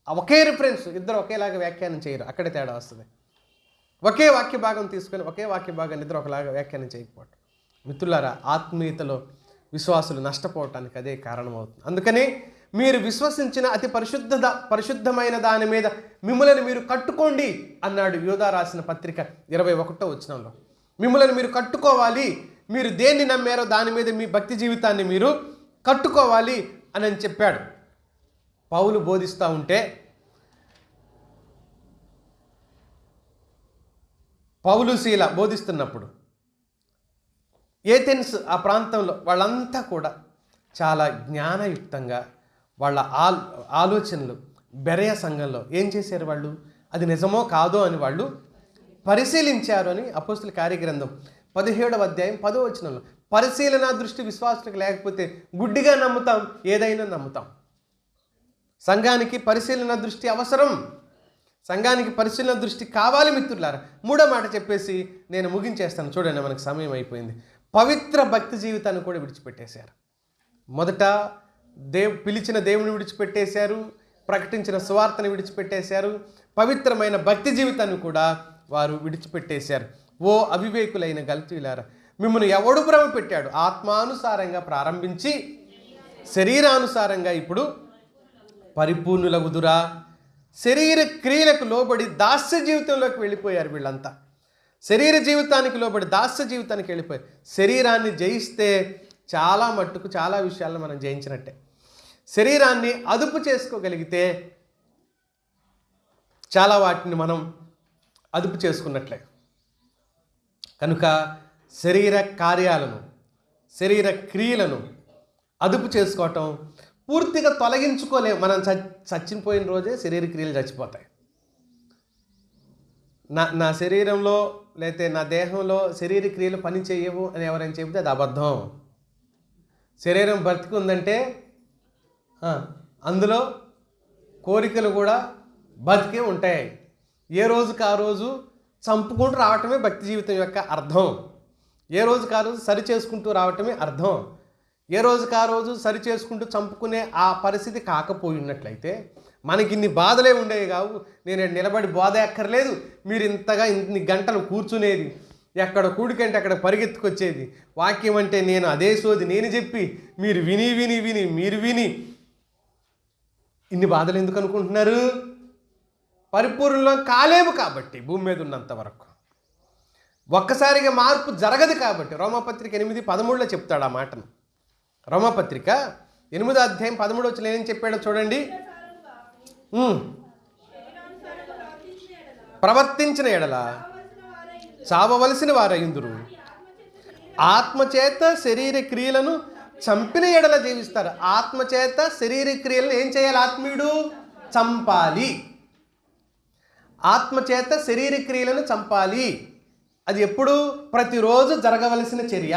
ఒకే రిఫరెన్స్, ఇద్దరు ఒకేలాగా వ్యాఖ్యానం చేయరు, అక్కడే తేడా వస్తుంది. ఒకే వాక్య భాగం తీసుకొని ఒకే వాక్య భాగాన్ని ఇద్దరు ఒకలాగా వ్యాఖ్యానం చేయకపోవటం. మిత్రులారా, ఆత్మీయతలో విశ్వాసులు నష్టపోవటానికి అదే కారణమవుతుంది. అందుకని మీరు విశ్వసించిన అతి పరిశుద్ధమైన దాని మీద మిమ్మల్ని మీరు కట్టుకోండి అన్నాడు యోధా రాసిన పత్రిక 21వ వచనంలో. మిమ్మల్ని మీరు కట్టుకోవాలి, మీరు దేన్ని నమ్మారో దాని మీద మీ భక్తి జీవితాన్ని మీరు కట్టుకోవాలి అని చెప్పాడు. పౌలు బోధిస్తూ ఉంటే, పౌలు శీల బోధిస్తున్నప్పుడు ఏథెన్స్ ఆ ప్రాంతంలో వాళ్ళంతా కూడా చాలా జ్ఞానయుక్తంగా వాళ్ళ ఆలోచనలు బెరయ సంఘంలో ఏం చేశారు? వాళ్ళు అది నిజమో కాదో అని వాళ్ళు పరిశీలించారు అని అపోస్తుల కార్యగ్రంథం 17వ అధ్యాయం 10వ వచనంలో. పరిశీలన దృష్టి విశ్వాసులకు లేకపోతే గుడ్డిగా నమ్ముతాం, ఏదైనా నమ్ముతాం. సంఘానికి పరిశీలన దృష్టి అవసరం, సంఘానికి పరిశీలన దృష్టి కావాలి మిత్రులారా. 3వ మాట చెప్పేసి నేను ముగించేస్తాను. చూడండి, మనకు సమయం అయిపోయింది. పవిత్ర భక్తి జీవితాన్ని కూడా విడిచిపెట్టేశారు. మొదట పిలిచిన దేవుని విడిచిపెట్టేశారు, ప్రకటించిన సువార్తను విడిచిపెట్టేశారు, పవిత్రమైన భక్తి జీవితాన్ని కూడా వారు విడిచిపెట్టేశారు. ఓ అవివేకులైన గల్తీయులారా, మిమ్మల్ని ఎవడు భ్రమ పెట్టాడు? ఆత్మానుసారంగా ప్రారంభించి శరీరానుసారంగా ఇప్పుడు పరిపూర్ణులగుదురా? శరీర క్రియలకు లోబడి దాస్య జీవితంలోకి వెళ్ళిపోయారు వీళ్ళంతా. శరీర జీవితానికి లోబడి దాస్య జీవితానికి వెళ్ళిపోయారు. శరీరాన్ని జయిస్తే చాలా మట్టుకు చాలా విషయాలను మనం జయించినట్టే. శరీరాన్ని అదుపు చేసుకోగలిగితే చాలా వాటిని మనం అదుపు చేసుకున్నట్లే. కనుక శరీర కార్యాలను, శరీర క్రియలను అదుపు చేసుకోవటం పూర్తిగా తొలగించుకోలేము. మనం చచ్చిపోయిన రోజే శరీర క్రియలు చచ్చిపోతాయి. నా శరీరంలో లేకపోతే నా దేహంలో శరీర క్రియలు పని చేయవు అని ఎవరైనా చెబితే అది అబద్ధం. శరీరం బతికుందంటే అందులో కోరికలు కూడా బతికే ఉంటాయి. ఏ రోజుకి ఆ రోజు చంపుకుంటూ రావటమే భక్తి జీవితం యొక్క అర్థం. ఏ రోజుకి ఆ రోజు సరి చేసుకుంటూ రావటమే అర్థం. ఏ రోజుకి ఆ రోజు సరి చేసుకుంటూ చంపుకునే ఆ పరిస్థితి కాకపోయినట్లయితే మనకి ఇన్ని బాధలే ఉండేవి కావు. నేను నిలబడి బాధ ఎక్కర్లేదు, మీరు ఇంతగా ఇన్ని గంటలు కూర్చునేది, ఎక్కడ కూడికంటే అక్కడ పరిగెత్తుకొచ్చేది. వాక్యం అంటే నేను అదే సోది నేను చెప్పి మీరు విని విని విని మీరు విని ఇన్ని బాధలు ఎందుకు అనుకుంటున్నారు? పరిపూర్ణంలో కాలేము కాబట్టి భూమి మీద ఉన్నంత వరకు. ఒక్కసారిగా మార్పు జరగదు కాబట్టి రోమాపత్రిక 8:13 చెప్తాడు ఆ మాటను. రోమాపత్రిక 8:13 ఏం చెప్పాడో చూడండి. ప్రవర్తించిన ఎడల చావవలసిన వారయ్యుందురు, ఆత్మచేత శరీర క్రియలను చంపిన ఎడల జీవిస్తారు. ఆత్మచేత శరీర క్రియలను ఏం చేయాలి? ఆత్మీయుడు చంపాలి. ఆత్మచేత శరీర క్రియలను చంపాలి. అది ఎప్పుడు? ప్రతిరోజు జరగవలసిన చర్య.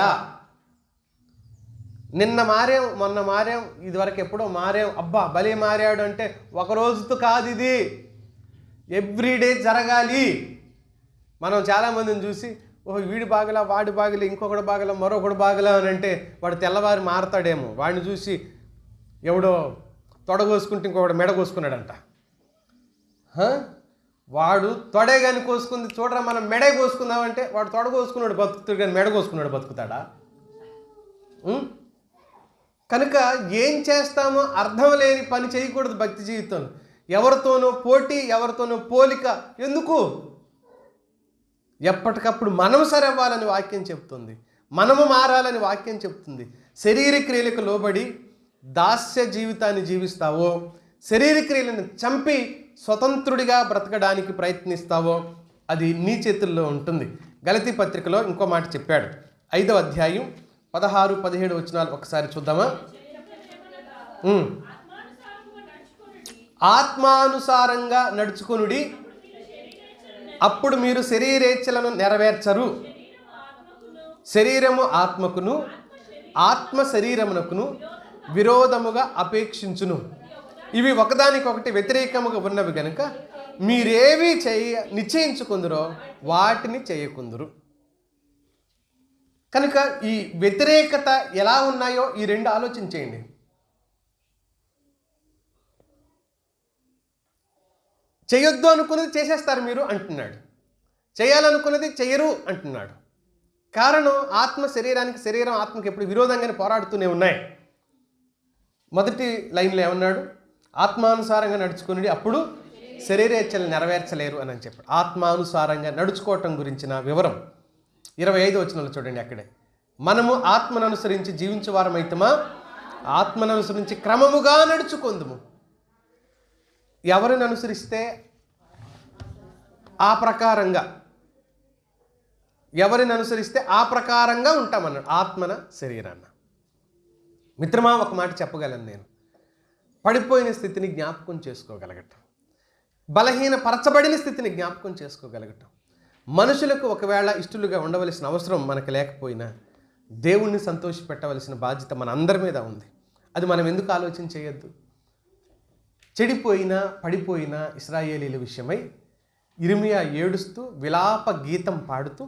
నిన్న మారాం, మొన్న మారాం, ఇదివరకు ఎప్పుడో మారాం, అబ్బా భలే మారాడు అంటే ఒక రోజుతో కాదు, ఇది ఎవ్రీడే జరగాలి. మనం చాలామందిని చూసి ఓహో వీడి బాగలా, వాడి బాగలే, ఇంకొకటి బాగలా, మరొకటి బాగలా అని అంటే వాడు తెల్లవారి మారతాడేమో. వాడిని చూసి ఎవడో తొడగోసుకుంటే ఇంకొకటి మెడ కోసుకున్నాడంట. వాడు తొడే కానీ కోసుకుంది చూడరా, మనం మెడే కోసుకుందామంటే వాడు తొడ కోసుకున్నాడు బతుకుతాడు కానీ మెడ కోసుకున్నాడు బతుకుతాడా? కనుక ఏం చేస్తామో అర్థం లేని పని చేయకూడదు భక్తి జీవితం. ఎవరితోనో పోటీ, ఎవరితోనో పోలిక ఎందుకు? ఎప్పటికప్పుడు మనం సరవ్వాలని వాక్యం చెప్తుంది, మనము మారాలని వాక్యం చెప్తుంది. శరీర క్రియలకు లోబడి దాస్య జీవితాన్ని జీవిస్తావో, శరీర క్రియలను చంపి స్వతంత్రుడిగా బ్రతకడానికి ప్రయత్నిస్తావో అది నీ చేతుల్లో ఉంటుంది. గలతీ పత్రికలో ఇంకో మాట చెప్పాడు. 5వ అధ్యాయం 16-17 వచనాలు ఒకసారి చూద్దామా? ఆత్మానుసారంగా నడుచుకొనుడి, అప్పుడు మీరు శరీరేచ్ఛలను నెరవేర్చరు. శరీరము ఆత్మకును, ఆత్మ శరీరమునకును విరోధముగా అపేక్షించును. ఇవి ఒకదానికొకటి వ్యతిరేకముగా ఉన్నవి గనుక మీరేవి నిశ్చయించుకుందరో వాటిని చేయకుందురు. కనుక ఈ వ్యతిరేకత ఎలా ఉన్నాయో ఈ రెండు ఆలోచించేయండి. చేయొద్దు అనుకున్నది చేసేస్తారు మీరు అంటున్నాడు, చేయాలనుకున్నది చెయ్యరు అంటున్నాడు. కారణం ఆత్మ శరీరానికి, శరీరం ఆత్మకి ఎప్పుడు విరోధంగానే పోరాడుతూనే ఉన్నాయి. మొదటి లైన్లో ఏమన్నాడు? ఆత్మానుసారంగా నడుచుకుని అప్పుడు శరీరేచ్ఛలు నెరవేర్చలేరు అని చెప్పాడు. ఆత్మానుసారంగా నడుచుకోవటం గురించిన వివరం 25వ వచనంలో చూడండి. అక్కడే మనము ఆత్మను అనుసరించి జీవించేవారమైతమా, ఆత్మను అనుసరించి క్రమముగా నడుచుకుందుము. ఎవరిని అనుసరిస్తే ఆ ప్రకారంగా, ఎవరిని అనుసరిస్తే ఆ ప్రకారంగా ఉంటామన్నాడు. ఆత్మన శరీరాన్న. మిత్రమా, ఒక మాట చెప్పగలను నేను. పడిపోయిన స్థితిని జ్ఞాపకం చేసుకోగలగటం, బలహీనపరచబడిన స్థితిని జ్ఞాపకం చేసుకోగలగటం, మనుషులకు ఒకవేళ ఇష్టలుగా ఉండవలసిన అవసరం మనకు లేకపోయినా దేవుణ్ణి సంతోషపెట్టవలసిన బాధ్యత మన అందరి మీద ఉంది. అది మనం ఎందుకు ఆలోచన చేయొద్దు? చెడిపోయిన పడిపోయిన ఇశ్రాయేలీల విషయమై ఇర్మియా ఏడుస్తూ విలాప గీతం పాడుతూ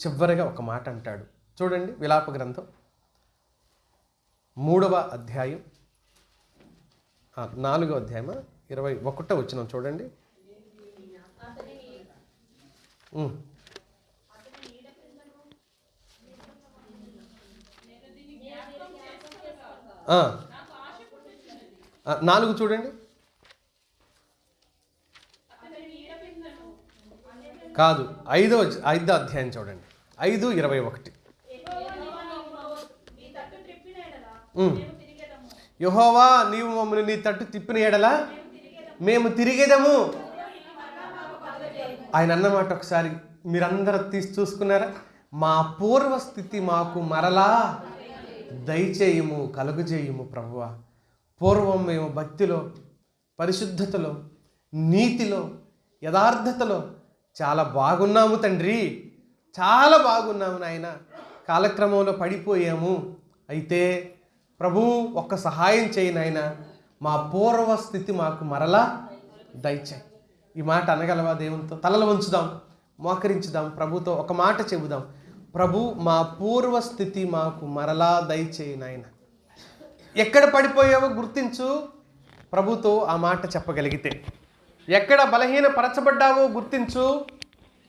చివరిగా ఒక మాట అంటాడు. చూడండి, విలాప గ్రంథం 3వ అధ్యాయం 4వ అధ్యాయం 21వ వచనం చూడండి. నాలుగు చూడండి. కాదు, 5వ అధ్యాయం చూడండి. 5:21. యెహోవా నీవు మమ్మల్ని నీ తట్టు తిప్పిన ఎడల మేము తిరిగేదము. ఆయన అన్నమాట ఒకసారి మీరందరూ తీసి చూసుకున్నారా? మా పూర్వస్థితి మాకు మరలా దయచేయము, కలుగజేయము ప్రభువా. పూర్వం మేము భక్తిలో, పరిశుద్ధతలో, నీతిలో, యథార్థతలో చాలా బాగున్నాము తండ్రి, చాలా బాగున్నాము నాయన. కాలక్రమంలో పడిపోయాము. అయితే ప్రభు ఒక్క సహాయం చేయి నాయన, మా పూర్వస్థితి మాకు మరలా దయచేయి. ఈ మాట అనగలవా? దేవునితో తలలు వంచుదాం, మోకరించుదాం, ప్రభుతో ఒక మాట చెబుదాం. ప్రభు, మా పూర్వస్థితి మాకు మరలా దయచేయి నాయన. ఎక్కడ పడిపోయావో గుర్తించు, ప్రభుతో ఆ మాట చెప్పగలిగితే. ఎక్కడ బలహీనపరచబడ్డావో గుర్తించు,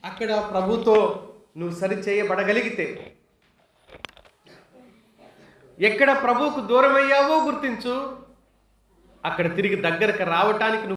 అక్కడ ప్రభుతో నువ్వు సరిచేయబడగలిగితే. ఎక్కడ ప్రభువుకు దూరమయ్యావో గుర్తించు, అక్కడ తిరిగి దగ్గరకు రావటానికి